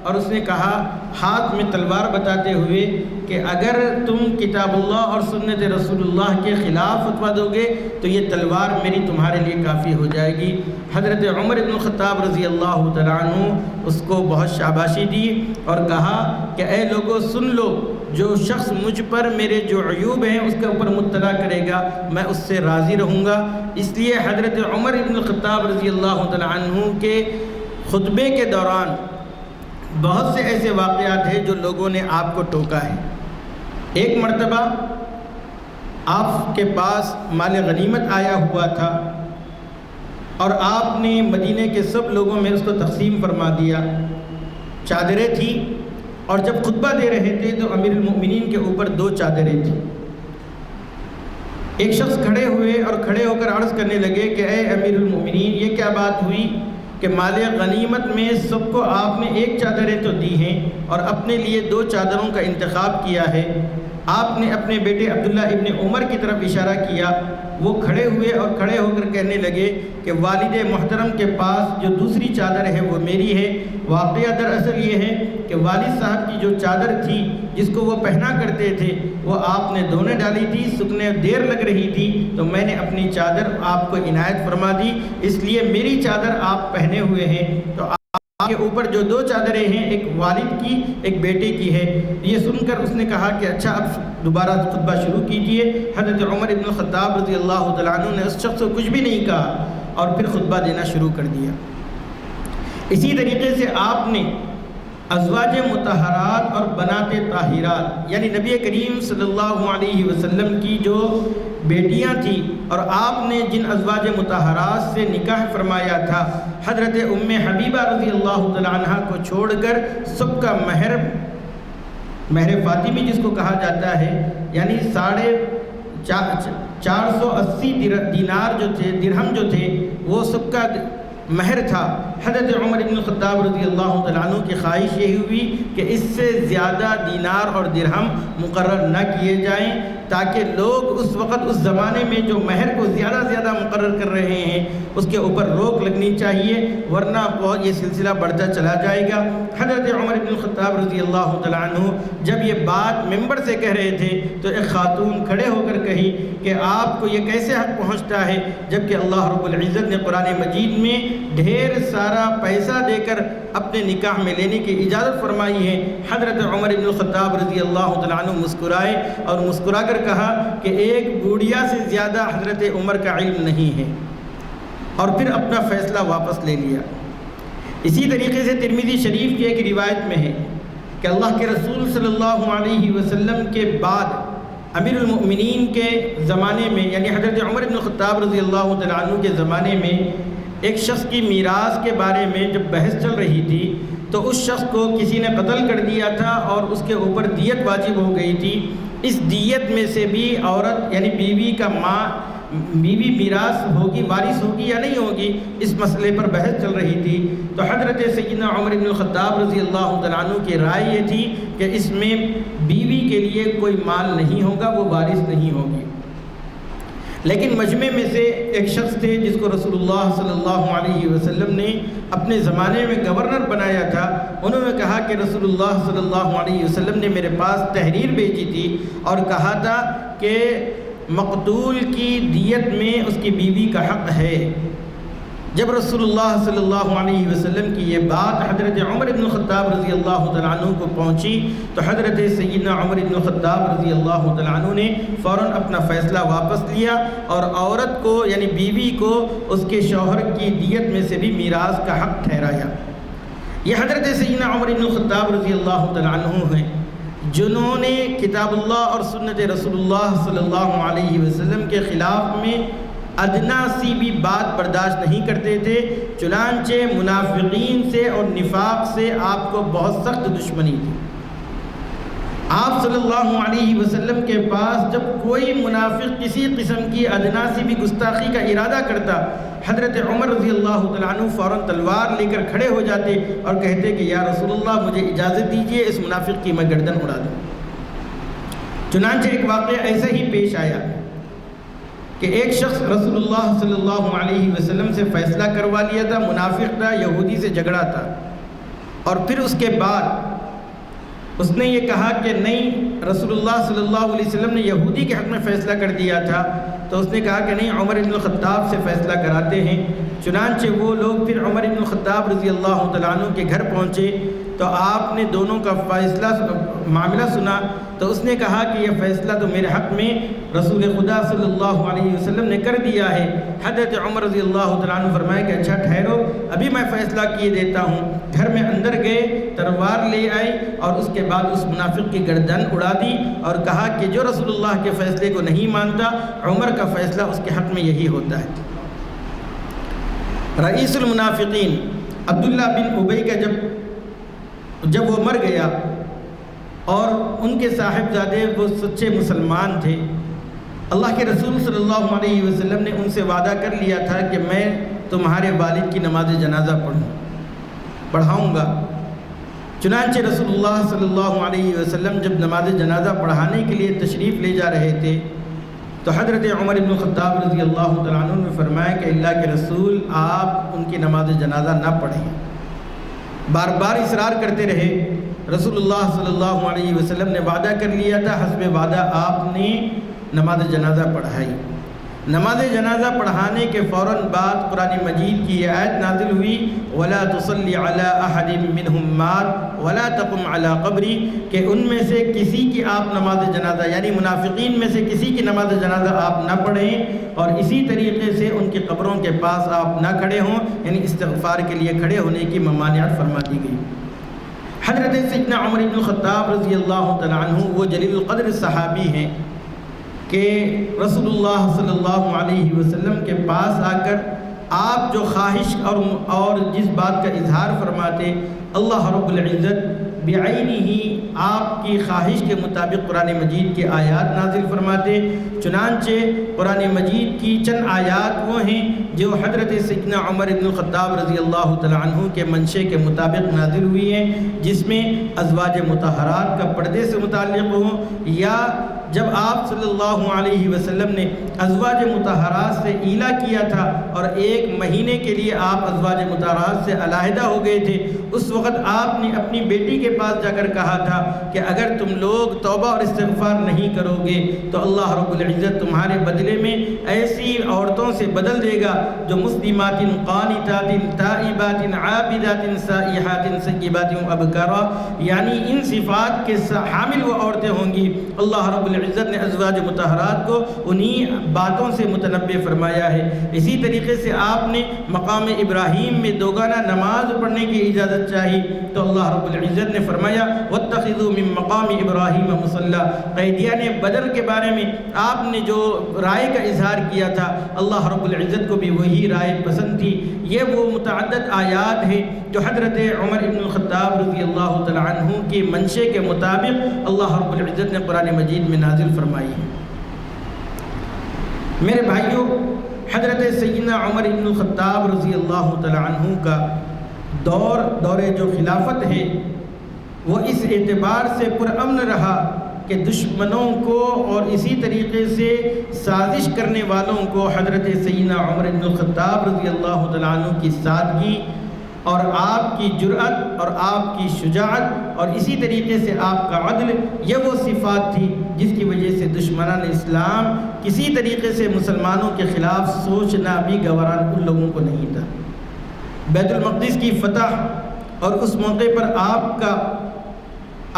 اور اس نے کہا ہاتھ میں تلوار بتاتے ہوئے کہ اگر تم کتاب اللہ اور سنت رسول اللہ کے خلاف فتویٰ دو گے تو یہ تلوار میری تمہارے لیے کافی ہو جائے گی۔ حضرت عمر بن الخطاب رضی اللہ تعالیٰ عنہ اس کو بہت شاباشی دی اور کہا کہ اے لوگو سن لو، جو شخص مجھ پر میرے جو عیوب ہیں اس کے اوپر مطلع کرے گا میں اس سے راضی رہوں گا۔ اس لیے حضرت عمر بن الخطاب رضی اللہ تعالیٰ عنہ کے خطبے کے دوران بہت سے ایسے واقعات ہیں جو لوگوں نے آپ کو ٹوکا ہے۔ ایک مرتبہ آپ کے پاس مال غنیمت آیا ہوا تھا اور آپ نے مدینے کے سب لوگوں میں اس کو تقسیم فرما دیا۔ چادریں تھیں اور جب خطبہ دے رہے تھے تو امیر المؤمنین کے اوپر 2 چادریں تھیں۔ ایک شخص کھڑے ہوئے اور کھڑے ہو کر عرض کرنے لگے کہ اے امیر المؤمنین، یہ کیا بات ہوئی کہ مال غنیمت میں سب کو آپ نے 1 چادریں تو دی ہیں اور اپنے لیے 2 چادروں کا انتخاب کیا ہے۔ آپ نے اپنے بیٹے عبداللہ ابن عمر کی طرف اشارہ کیا، وہ کھڑے ہوئے اور کھڑے ہو کر کہنے لگے کہ والد محترم کے پاس جو دوسری چادر ہے وہ میری ہے۔ واقعہ دراصل یہ ہے کہ والد صاحب کی جو چادر تھی جس کو وہ پہنا کرتے تھے وہ آپ نے دھونے ڈالی تھی، سکنے دیر لگ رہی تھی تو میں نے اپنی چادر آپ کو عنایت فرما دی، اس لیے میری چادر آپ پہنے ہوئے ہیں۔ تو آپ کے اوپر جو 2 چادریں ہیں، ایک والد کی ایک بیٹے کی ہے۔ یہ سن کر اس نے کہا کہ اچھا اب دوبارہ خطبہ شروع کیجئے۔ حضرت عمر بن الخطاب رضی اللہ تعالیٰ عنہ نے اس شخص کو کچھ بھی نہیں کہا، اور پھر خطبہ دینا شروع کر دیا۔ اسی طریقے سے آپ نے ازواج مطہرات اور بنات طاہرات یعنی نبی کریم صلی اللہ علیہ وسلم کی جو بیٹیاں تھیں اور آپ نے جن ازواج مطہرات سے نکاح فرمایا تھا، حضرت ام حبیبہ رضی اللہ تعالیٰ عنہ کو چھوڑ کر سب کا مہر فاطمی جس کو کہا جاتا ہے، یعنی 480 دینار جو تھے، درہم جو تھے، وہ سب کا مہر تھا۔ حضرت عمر بن الخطاب رضی اللہ تعالیٰ عنہ کی خواہش یہی ہوئی کہ اس سے زیادہ دینار اور درہم مقرر نہ کیے جائیں، تاکہ لوگ اس وقت اس زمانے میں جو مہر کو زیادہ زیادہ مقرر کر رہے ہیں اس کے اوپر روک لگنی چاہیے، ورنہ بہت یہ سلسلہ بڑھتا چلا جائے گا۔ حضرت عمر بن الخطاب رضی اللہ تعالیٰ عنہ جب یہ بات ممبر سے کہہ رہے تھے تو ایک خاتون کھڑے ہو کر کہی کہ آپ کو یہ کیسے حق پہنچتا ہے جبکہ اللہ رب العزت نے قرآن مجید میں ڈھیر سارا پیسہ دے کر اپنے نکاح میں لینے کی اجازت فرمائی ہے۔ حضرت عمر بن الخطاب رضی اللہ تعالیٰ عنہ مسکرائے اور مسکرا کر کہا کہ ایک بوڑھیا سے زیادہ حضرت عمر کا علم نہیں ہے، اور پھر اپنا فیصلہ واپس لے لیا۔ اسی طریقے سے ترمذی شریف کی ایک روایت میں ہے کہ اللہ کے رسول صلی اللہ علیہ وسلم کے بعد امیر المؤمنین کے زمانے میں یعنی حضرت عمر بن الخطاب رضی اللہ تعالیٰ عنہ کے زمانے میں ایک شخص کی میراث کے بارے میں جب بحث چل رہی تھی تو اس شخص کو کسی نے قتل کر دیا تھا اور اس کے اوپر دیت واجب ہو گئی تھی۔ اس دیت میں سے بھی عورت یعنی بیوی میراث ہوگی، وارث ہوگی یا نہیں ہوگی، اس مسئلے پر بحث چل رہی تھی۔ تو حضرت سیدنا عمر بن الخطاب رضی اللہ تعالیٰ عنہ کی رائے یہ تھی کہ اس میں بیوی کے لیے کوئی مال نہیں ہوگا، وہ وارث نہیں ہوگی۔ لیکن مجمع میں سے ایک شخص تھے جس کو رسول اللہ صلی اللہ علیہ وسلم نے اپنے زمانے میں گورنر بنایا تھا، انہوں نے کہا کہ رسول اللہ صلی اللہ علیہ وسلم نے میرے پاس تحریر بھیجی تھی اور کہا تھا کہ مقتول کی دیت میں اس کی بیوی کا حق ہے۔ جب رسول اللہ صلی اللہ علیہ وسلم کی یہ بات حضرت عمر بن الخطاب رضی اللہ تعالیٰ عنہ کو پہنچی تو حضرت سیدنا عمر بن الخطاب رضی اللہ تعالیٰ عنہ نے فوراً اپنا فیصلہ واپس لیا اور عورت کو یعنی بیوی کو اس کے شوہر کی دیت میں سے بھی میراث کا حق ٹھہرایا۔ یہ حضرت سیدنا عمر بن الخطاب رضی اللہ تعالیٰ عنہ ہیں جنہوں نے کتاب اللہ اور سنت رسول اللہ صلی اللہ علیہ وسلم کے خلاف میں ادنا سی بھی بات برداشت نہیں کرتے تھے، چنانچہ منافقین سے اور نفاق سے آپ کو بہت سخت دشمنی تھی۔ آپ صلی اللہ علیہ وسلم کے پاس جب کوئی منافق کسی قسم کی ادنا سی بھی گستاخی کا ارادہ کرتا، حضرت عمر رضی اللہ تعالیٰ عنہ فوراً تلوار لے کر کھڑے ہو جاتے اور کہتے کہ یا رسول اللہ مجھے اجازت دیجیے اس منافق کی میں گردن اڑا دوں۔ چنانچہ ایک واقعہ ایسا ہی پیش آیا کہ ایک شخص رسول اللہ صلی اللہ علیہ وسلم سے فیصلہ کروا لیا تھا، منافق تھا، یہودی سے جھگڑا تھا، اور پھر اس کے بعد اس نے یہ کہا کہ نہیں، رسول اللہ صلی اللہ علیہ وسلم نے یہودی کے حق میں فیصلہ کر دیا تھا، تو اس نے کہا کہ نہیں، عمر بن الخطاب سے فیصلہ کراتے ہیں۔ چنانچہ وہ لوگ پھر عمر بن الخطاب رضی اللہ تعالیٰ عنہ کے گھر پہنچے تو آپ نے دونوں کا معاملہ سنا تو اس نے کہا کہ یہ فیصلہ تو میرے حق میں رسول خدا صلی اللہ علیہ وسلم نے کر دیا ہے۔ حضرت عمر رضی اللہ تعالیٰ عنہ فرمائے کہ اچھا ٹھہرو، ابھی میں فیصلہ کیے دیتا ہوں۔ گھر میں اندر گئے، تلوار لے آئے اور اس کے بعد اس منافق کی گردن اڑا دی اور کہا کہ جو رسول اللہ کے فیصلے کو نہیں مانتا، عمر کا فیصلہ اس کے حق میں یہی ہوتا ہے۔ رئیس المنافقین عبداللہ بن ابی کا جب وہ مر گیا اور ان کے صاحبزادے وہ سچے مسلمان تھے، اللہ کے رسول صلی اللہ علیہ وسلم نے ان سے وعدہ کر لیا تھا کہ میں تمہارے والد کی نماز جنازہ پڑھاؤں گا۔ چنانچہ رسول اللہ صلی اللہ علیہ وسلم جب نماز جنازہ پڑھانے کے لیے تشریف لے جا رہے تھے تو حضرت عمر بن الخطاب رضی اللہ تعالیٰ عنہ نے فرمایا کہ اللہ کے رسول آپ ان کی نماز جنازہ نہ پڑھیں۔ بار بار اصرار کرتے رہے۔ رسول اللہ صلی اللہ علیہ وسلم نے وعدہ کر لیا تھا، حسب وعدہ آپ نے نماز جنازہ پڑھائی۔ نماز جنازہ پڑھانے کے فوراً بعد قرآن مجید کی یہ آیت نازل ہوئی وَلَا تُصَلِّ عَلَىٰ أَحَدٍ مِّنْهُمْ مَاتَ وَلَا تَقُمْ عَلَىٰ قَبْرِهِ کہ ان میں سے کسی کی آپ نماز جنازہ یعنی منافقین میں سے کسی کی نماز جنازہ آپ نہ پڑھیں اور اسی طریقے سے ان کی قبروں کے پاس آپ نہ کھڑے ہوں، یعنی استغفار کے لیے کھڑے ہونے کی ممانعت فرما دی گئی۔ حضرت سیدنا عمر بن الخطاب رضی اللہ تعالیٰ عنہ وہ جلیل القدر صحابی ہیں کہ رسول اللہ صلی اللہ علیہ وسلم کے پاس آ کر آپ جو خواہش اور جس بات کا اظہار فرماتے، اللہ رب العزت بعینی ہی آپ کی خواہش کے مطابق قرآن مجید کے آیات نازل فرماتے۔ چنانچہ قرآن مجید کی چند آیات وہ ہیں جو حضرت سیدنا عمر بن الخطاب رضی اللہ تعالیٰ عنہ کے منشے کے مطابق نازل ہوئی ہیں، جس میں ازواج مطہرات کا پردے سے متعلق ہوں، یا جب آپ صلی اللہ علیہ وسلم نے ازواج مطہرات سے ایلا کیا تھا اور 1 مہینے کے لیے آپ ازواج مطہرات سے علیحدہ ہو گئے تھے، اس وقت آپ نے اپنی بیٹی کے پاس جا کر کہا تھا کہ اگر تم لوگ توبہ اور استغفار نہیں کرو گے تو اللہ رب العزت تمہارے بدلے میں ایسی عورتوں سے بدل دے گا جو مسلمات قانتات تائبات عابدات سائحات سیبات ابکارا، یعنی ان صفات کے حامل وہ عورتیں ہوں گی۔ اللہ رب العزت نے ازواج مطہرات کو انہی باتوں سے متنبع فرمایا ہے۔ اسی طریقے سے آپ نے مقام ابراہیم میں دوگانہ نماز پڑھنے کی اجازت چاہی تو اللہ رب العزت نے فرمایا وَاتَّخِذُوا مِن مَّقَامِ إِبْرَاهِيمَ مُصَلَّى۔ قیدیان بدر کے بارے میں آپ نے جو رائے کا اظہار کیا تھا، اللہ رب العزت کو بھی وہی رائے پسند تھی۔ یہ وہ متعدد آیات ہیں جو حضرت عمر بن الخطاب رضی اللہ تعالیٰ عنہ کی منشے کے مطابق اللہ رب العزت نے قرآن مجید میں نازل فرمائی ہے۔ میرے بھائیوں، حضرت سیدنا عمر بن الخطاب رضی اللہ تعالیٰ عنہ کا دور جو خلافت ہے وہ اس اعتبار سے پرامن رہا کہ دشمنوں کو اور اسی طریقے سے سازش کرنے والوں کو حضرت سیدنا عمر بن الخطاب رضی اللہ تعالیٰ عنہ کی سادگی اور آپ کی جرأت اور آپ کی شجاعت اور اسی طریقے سے آپ کا عدل، یہ وہ صفات تھی جس کی وجہ سے دشمنان اسلام کسی طریقے سے مسلمانوں کے خلاف سوچنا بھی گوارا ان لوگوں کو نہیں تھا۔ بیت المقدس کی فتح اور اس موقع پر آپ کا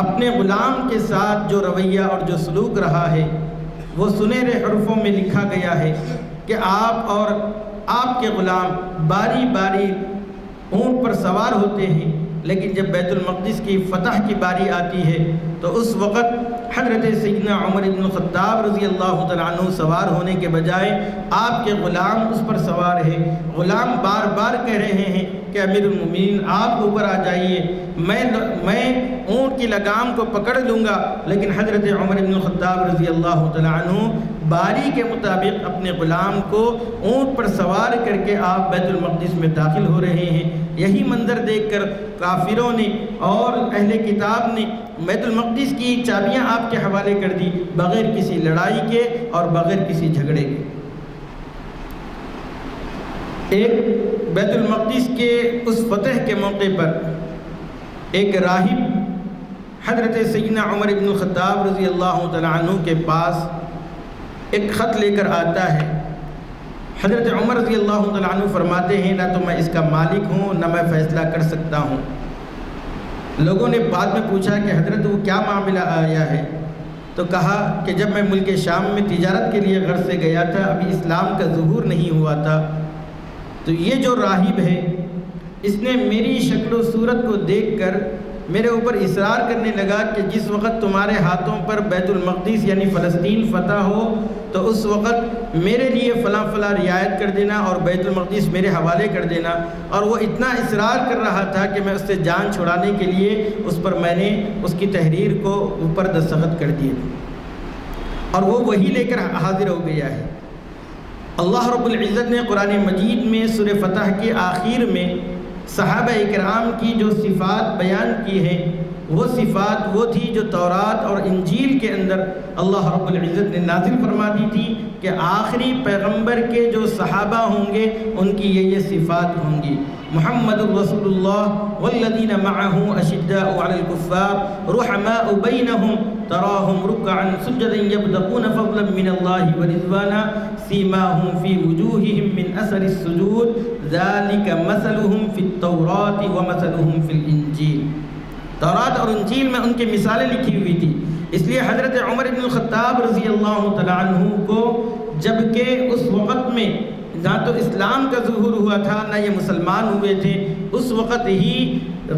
اپنے غلام کے ساتھ جو رویہ اور جو سلوک رہا ہے وہ سنہرے حرفوں میں لکھا گیا ہے کہ آپ اور آپ کے غلام باری باری اونٹ پر سوار ہوتے ہیں، لیکن جب بیت المقدس کی فتح کی باری آتی ہے تو اس وقت حضرت سیدنا عمر بن الخطاب رضی اللہ تعالیٰ عنہ سوار ہونے کے بجائے آپ کے غلام اس پر سوار ہے۔ غلام بار بار کہہ رہے ہیں کہ امیر المومنین آپ اوپر آ جائیے، میں اونٹ کی لگام کو پکڑ لوں گا، لیکن حضرت عمر بن الخطاب رضی اللہ تعالیٰ عنہ باری کے مطابق اپنے غلام کو اونٹ پر سوار کر کے آپ بیت المقدس میں داخل ہو رہے ہیں۔ یہی منظر دیکھ کر کافروں نے اور اہل کتاب نے بیت المقدس کی چابیاں آپ کے حوالے کر دی، بغیر کسی لڑائی کے اور بغیر کسی جھگڑے کے۔ ایک بیت المقدس کے اس فتح کے موقع پر ایک راہب حضرت سیدنا عمر بن الخطاب رضی اللہ تعالیٰ عنہ کے پاس ایک خط لے کر آتا ہے۔ حضرت عمر رضی اللہ تعالیٰ عنہ فرماتے ہیں نہ تو میں اس کا مالک ہوں نہ میں فیصلہ کر سکتا ہوں۔ لوگوں نے بعد میں پوچھا کہ حضرت وہ کیا معاملہ آیا ہے، تو کہا کہ جب میں ملک شام میں تجارت کے لیے غرض سے گیا تھا، ابھی اسلام کا ظہور نہیں ہوا تھا، تو یہ جو راہب ہے اس نے میری شکل و صورت کو دیکھ کر میرے اوپر اصرار کرنے لگا کہ جس وقت تمہارے ہاتھوں پر بیت المقدس یعنی فلسطین فتح ہو تو اس وقت میرے لیے فلاں فلاں رعایت کر دینا اور بیت المقدس میرے حوالے کر دینا۔ اور وہ اتنا اصرار کر رہا تھا کہ میں اس سے جان چھڑانے کے لیے اس پر میں نے اس کی تحریر کو اوپر دستخط کر دیے اور وہ وہی لے کر حاضر ہو گیا ہے۔ اللہ رب العزت نے قرآن مجید میں سورہ فتح کے آخر میں صحابہ اکرام کی جو صفات بیان کی ہیں وہ صفات وہ تھی جو تورات اور انجیل کے اندر اللہ رب العزت نے نازل فرما دی تھی کہ آخری پیغمبر کے جو صحابہ ہوں گے ان کی یہ صفات ہوں گی۔ محمد رسول اللہ والذین معه اشداء علی الکفار رحماء بینہم تراهم ركعا سجدا يبتغون فضلا من الله ورضوانا سيماهم في وجوههم من اثر السجود ذلك مثلهم في التوراة ومثلهم في الانجیل. تورات اور انجیل میں ان کی مثالیں لکھی ہوئی تھی. اس لیے حضرت عمر بن الخطاب رضی اللہ تعالیٰ عنہ کو جبکہ اس وقت میں نہ تو اسلام کا ظہور ہوا تھا نہ یہ مسلمان ہوئے تھے، اس وقت ہی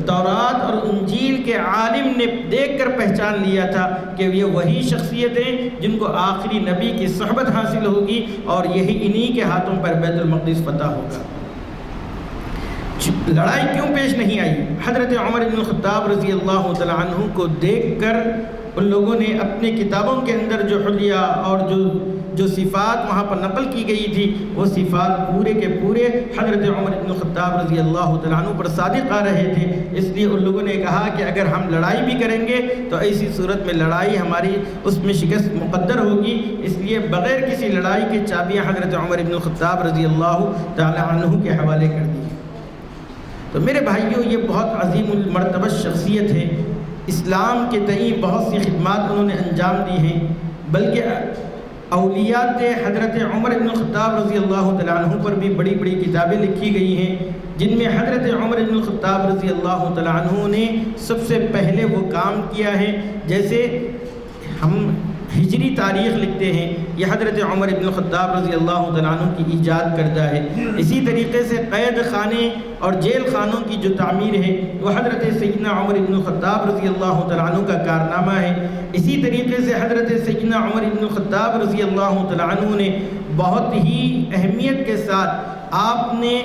تورات اور انجیل کے عالم نے دیکھ کر پہچان لیا تھا کہ یہ وہی شخصیتیں جن کو آخری نبی کی صحبت حاصل ہوگی اور یہی انہی کے ہاتھوں پر بیت المقدس فتح ہوگا. لڑائی کیوں پیش نہیں آئی؟ حضرت عمر بن الخطاب رضی اللہ تعالیٰ عنہ کو دیکھ کر ان لوگوں نے اپنی کتابوں کے اندر جو حلیہ اور جو صفات وہاں پر نقل کی گئی تھی وہ صفات پورے کے پورے حضرت عمر بن الخطاب رضی اللہ تعالیٰ عنہ پر صادق آ رہے تھے. اس لیے ان لوگوں نے کہا کہ اگر ہم لڑائی بھی کریں گے تو ایسی صورت میں لڑائی ہماری اس میں شکست مقدر ہوگی. اس لیے بغیر کسی لڑائی کے چابیاں حضرت عمر بن الخطاب رضی اللہ تعالیٰ عنہ کے حوالے کر دی. تو میرے بھائیوں، یہ بہت عظیم المرتبہ شخصیت ہے. اسلام کے تئیں بہت سی خدمات انہوں نے انجام دی ہیں، بلکہ اولیات حضرت عمر بن الخطاب رضی اللہ تعالیٰ عنہ پر بھی بڑی بڑی کتابیں لکھی گئی ہیں، جن میں حضرت عمر بن الخطاب رضی اللہ تعالیٰ عنہ نے سب سے پہلے وہ کام کیا ہے. جیسے ہم ہجری تاریخ لکھتے ہیں، یہ حضرت عمر بن الخطاب رضی اللہ تعالیٰ عنہ کی ایجاد کردہ ہے. اسی طریقے سے قید خانے اور جیل خانوں کی جو تعمیر ہے وہ حضرت سیدنا عمر بن الخطاب رضی اللہ تعالیٰ عنہ کا کارنامہ ہے. اسی طریقے سے حضرت سیدنا عمر بن الخطاب رضی اللہ تعالیٰ عنہ نے بہت ہی اہمیت کے ساتھ آپ نے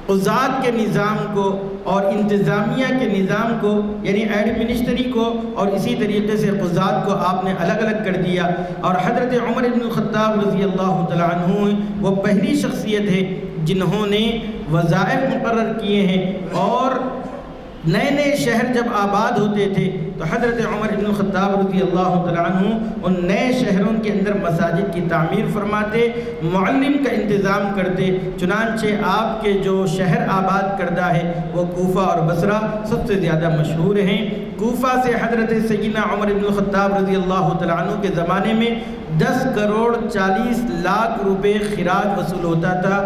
قضات کے نظام کو اور انتظامیہ کے نظام کو، یعنی ایڈمنسٹری کو اور اسی طریقے سے قضات کو آپ نے الگ الگ کر دیا. اور حضرت عمر بن الخطاب رضی اللہ تعالیٰ عنہ وہ پہلی شخصیت ہے جنہوں نے وظائف مقرر کیے ہیں. اور نئے نئے شہر جب آباد ہوتے تھے تو حضرت عمر بن الخطاب رضی اللہ تعالیٰ عنہ ان نئے شہروں کے اندر مساجد کی تعمیر فرماتے، معلم کا انتظام کرتے. چنانچہ آپ کے جو شہر آباد کردہ ہے وہ کوفہ اور بصرہ سب سے زیادہ مشہور ہیں. کوفہ سے حضرت سیدنا عمر بن الخطاب رضی اللہ تعالیٰ عنہ کے زمانے میں 10 کروڑ 40 لاکھ روپے خراج وصول ہوتا تھا.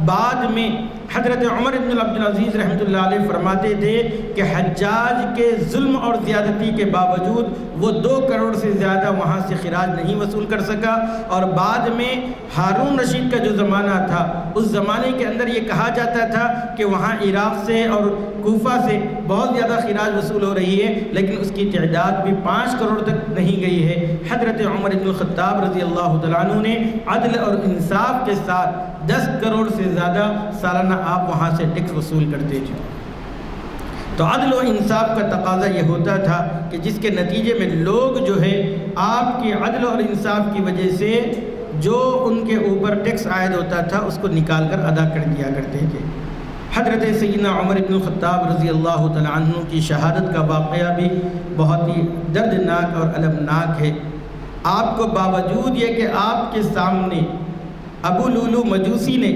بعد میں حضرت عمر بن عبدالعزیز رحمۃ اللہ علیہ فرماتے تھے کہ حجاج کے ظلم اور زیادتی کے باوجود وہ 2 کروڑ سے زیادہ وہاں سے خراج نہیں وصول کر سکا. اور بعد میں ہارون رشید کا جو زمانہ تھا اس زمانے کے اندر یہ کہا جاتا تھا کہ وہاں عراق سے اور کوفہ سے بہت زیادہ خراج وصول ہو رہی ہے، لیکن اس کی تعداد بھی 5 کروڑ تک نہیں گئی ہے. حضرت عمر بن الخطاب رضی اللہ تعالیٰ عنہ نے عدل اور انصاف کے ساتھ 10 کروڑ سے زیادہ سالانہ آپ وہاں سے ٹیکس وصول کرتے تھے. تو عدل و انصاف کا تقاضا یہ ہوتا تھا کہ جس کے نتیجے میں لوگ جو ہے آپ کی عدل اور انصاف کی وجہ سے جو ان کے اوپر ٹیکس عائد ہوتا تھا اس کو نکال کر ادا کر دیا کرتے تھے. حضرت سیدنا عمر بن الخطاب رضی اللہ تعالیٰ عنہ کی شہادت کا واقعہ بھی بہت ہی دردناک اور المناک ہے. آپ کو باوجود یہ کہ آپ کے سامنے ابو لولو مجوسی نے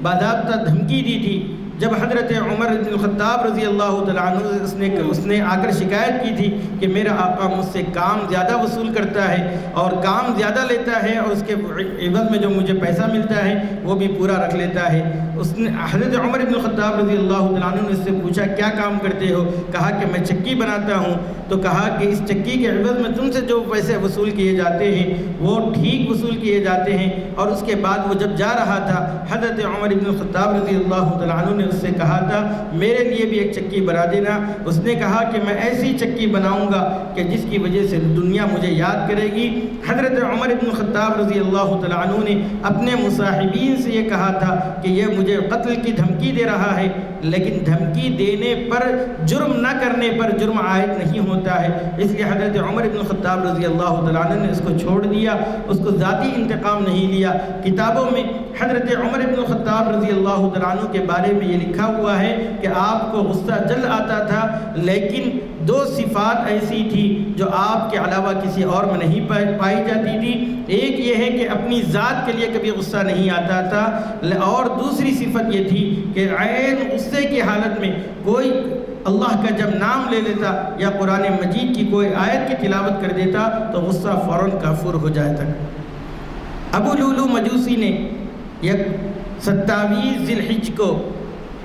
باضابطہ دھمکی دی تھی، جب حضرت عمر بن الخطاب رضی اللہ تعالیٰ عنہ اس نے آ کر شکایت کی تھی کہ میرا آقا مجھ سے کام زیادہ وصول کرتا ہے اور کام زیادہ لیتا ہے اور اس کے عوض میں جو مجھے پیسہ ملتا ہے وہ بھی پورا رکھ لیتا ہے. اس نے حضرت عمر بن الخطاب رضی اللہ تعالیٰ عنہ نے اس سے پوچھا کیا کام کرتے ہو؟ کہا کہ میں چکی بناتا ہوں. تو کہا کہ اس چکی کے عوض میں تم سے جو پیسے وصول کیے جاتے ہیں وہ ٹھیک وصول کیے جاتے ہیں. اور اس کے بعد وہ جب جا رہا تھا حضرت عمر بن الخطاب رضی اللہ تعالیٰ عنہ نے اس سے کہا تھا میرے لیے بھی ایک چکی بنا دینا. اس نے کہا کہ میں ایسی چکی بناؤں گا کہ جس کی وجہ سے دنیا مجھے یاد کرے گی. حضرت عمر بن الخطاب رضی اللہ تعالیٰ عنہ نے اپنے مصاحبین سے یہ کہا تھا کہ یہ مجھے قتل کی دھمکی دے رہا ہے، لیکن دھمکی دینے پر جرم نہ کرنے پر جرم عائد نہیں ہوتا ہے. اس لیے حضرت عمر بن الخطاب رضی اللہ تعالیٰ عنہ نے اس کو چھوڑ دیا، اس کو ذاتی انتقام نہیں لیا. کتابوں میں حضرت عمر بن الخطاب رضی اللہ تعالیٰ عنہ کے بارے میں یہ لکھا ہوا ہے کہ آپ کو غصہ جلد آتا تھا، لیکن 2 صفات ایسی تھی جو آپ کے علاوہ کسی اور میں نہیں پائی جاتی تھی. ایک یہ ہے کہ اپنی ذات کے لیے کبھی غصہ نہیں آتا تھا، اور دوسری صفت یہ تھی کہ عین غصے کی حالت میں کوئی اللہ کا جب نام لے لیتا یا قرآن مجید کی کوئی آیت کی تلاوت کر دیتا تو غصہ فوراً کافر ہو جاتا۔ ابو لولو مجوسی نے 27 ذی الحجہ کو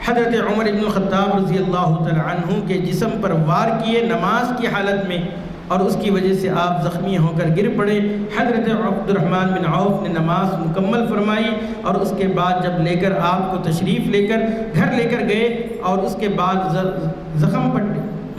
حضرت عمر بن الخطاب رضی اللہ تعالی عنہ کے جسم پر وار کیے نماز کی حالت میں، اور اس کی وجہ سے آپ زخمی ہو کر گر پڑے۔ حضرت عبد الرحمن بن عوف نے نماز مکمل فرمائی، اور اس کے بعد جب لے کر آپ کو تشریف لے کر گھر لے کر گئے، اور اس کے بعد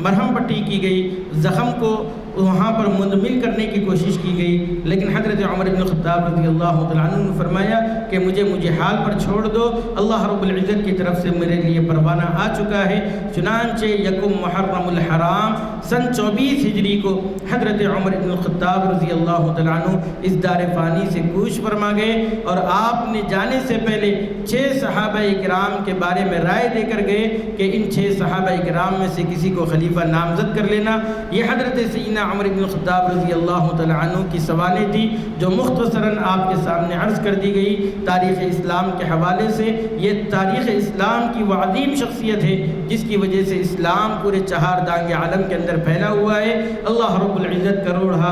مرہم پٹی کی گئی، زخم کو وہاں پر منمل کرنے کی کوشش کی گئی، لیکن حضرت عمر بن الخطاب رضی اللہ تعالیٰ عنہ نے فرمایا کہ مجھے حال پر چھوڑ دو، اللہ رب العزت کی طرف سے میرے لیے پروانہ آ چکا ہے۔ چنانچہ یکم محرم الحرام سن 24 ہجری کو حضرت عمر بن الخطاب رضی اللہ تعالیٰ عنہ اس دار فانی سے کوچ فرما گئے، اور آپ نے جانے سے پہلے 6 صحابہ کرام کے بارے میں رائے دے کر گئے کہ ان 6 صحابہ کرام میں سے کسی کو خلیفہ نامزد کر لینا۔ یہ حضرت سیدنا عمر بن الخطاب رضی اللہ تعالیٰ عنہ کی سوالیں تھی جو مختصراً آپ کے سامنے عرض کر دی گئی تاریخ اسلام کے حوالے سے۔ یہ تاریخ اسلام کی وہ عظیم شخصیت ہے جس کی وجہ سے اسلام پورے 4 دانگ عالم کے اندر پھیلا ہوا ہے۔ اللہ رب العزت کروڑا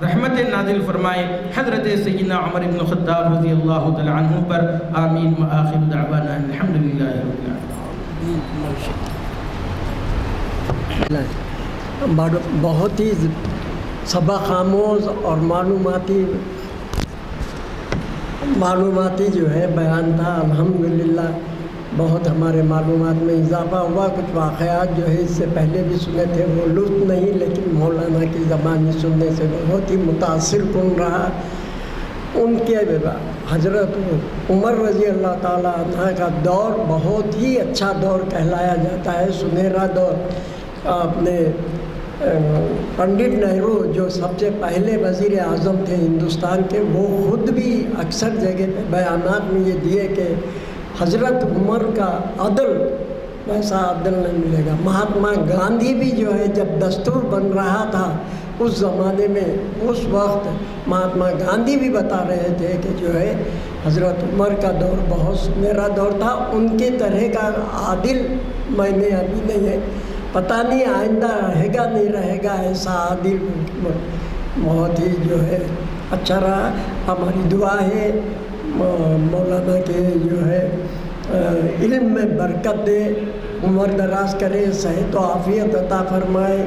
رحمت نازل فرمائے حضرت سیدنا عمر بن الخطاب رضی اللہ تعالیٰ عنہ پر، آمین وآخر دعوانا الحمدللہ رب العالمین۔ بہت ہی سبق آموز اور معلوماتی جو ہے بیان تھا، الحمدللہ بہت ہمارے معلومات میں اضافہ ہوا۔ کچھ واقعات جو ہے اس سے پہلے بھی سنے تھے وہ لطف نہیں، لیکن مولانا کی زبانی سننے سے بہت ہی متاثر کن رہا۔ ان کے حضرت عمر رضی اللہ تعالیٰ عنہ کا دور بہت ہی اچھا دور کہلایا جاتا ہے، سنہرا دور۔ اپنے پنڈت نہرو جو سب سے پہلے وزیر اعظم تھے ہندوستان کے، وہ خود بھی اکثر جگہ پہ بیانات میں یہ دیے کہ حضرت عمر کا عدل ویسا عدل نہیں ملے گا۔ مہاتما گاندھی بھی جو ہے جب دستور بن رہا تھا اس زمانے میں، اس وقت مہاتما گاندھی بھی بتا رہے تھے کہ جو ہے حضرت عمر کا دور بہت سنہرا دور تھا، ان کے طرح کا عادل میں نے ابھی نہیں ہے، پتہ نہیں آئندہ رہے گا نہیں رہے گا ایسا عادل۔ بہت ہی جو ہے اچھا رہا۔ ہماری دعا ہے مولانا کے جو ہے علم میں برکت دے، عمر دراز کرے، صحت و عافیت عطا فرمائے،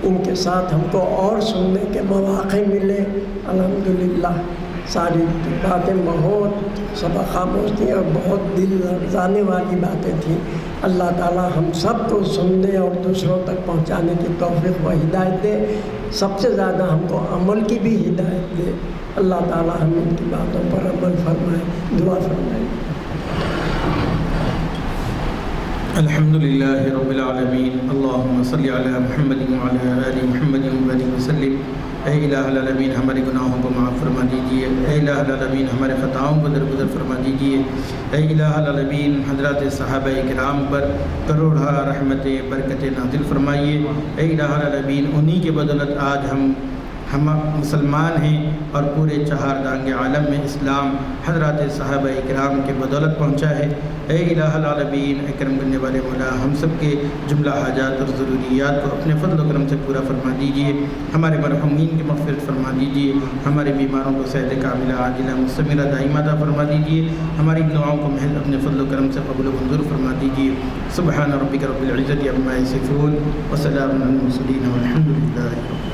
ان کے ساتھ ہم کو اور سننے کے مواقع ملے۔ الحمدللہ ساری باتیں بہت سبق آموز تھیں اور بہت دل لرزانے والی باتیں تھیں۔ اللہ تعالیٰ ہم سب کو سننے اور دوسروں تک پہنچانے کی توفیق و ہدایت دے، سب سے زیادہ ہم کو عمل کی بھی ہدایت دے۔ اللہ تعالیٰ ہم ان کی باتوں پر عمل فرمائے، دعا فرمائے۔ الحمدللہ رب العالمین، اللہم صلی علی محمد وعلی آل محمد وبارک وسلم۔ اے الہ العالمین ہمارے گناہوں کو معاف فرما دیجیے، اے الہ العالمین ہمارے خطاؤں کو درگزر فرما دیجیے، اے الہ العالمین حضرات صحابہ کرام پر کروڑا رحمتیں برکتیں نازل فرمائیے، اے الہ العالمین انہی کے بدولت آج ہم مسلمان ہیں اور پورے 4 دانگ عالم میں اسلام حضرات صحابہ کرام کے بدولت پہنچا ہے۔ اے الہ العالمین اکرم کرنے والے مولا ہم سب کے جملہ حاجات اور ضروریات کو اپنے فضل و کرم سے پورا فرما دیجیے، ہمارے مرحومین کی مغفرت فرما دیجیے، ہمارے بیماروں کو صحت کاملہ عاجلہ مستمرہ دائمہ عطا فرما دیجیے، ہماری دعاؤں کو محض اپنے فضل و کرم سے قبول و منظور فرما دیجیے۔ سبحان ربک رب العزت عما یصفون وسلام علی المرسلین والحمد للہ رب العالمین۔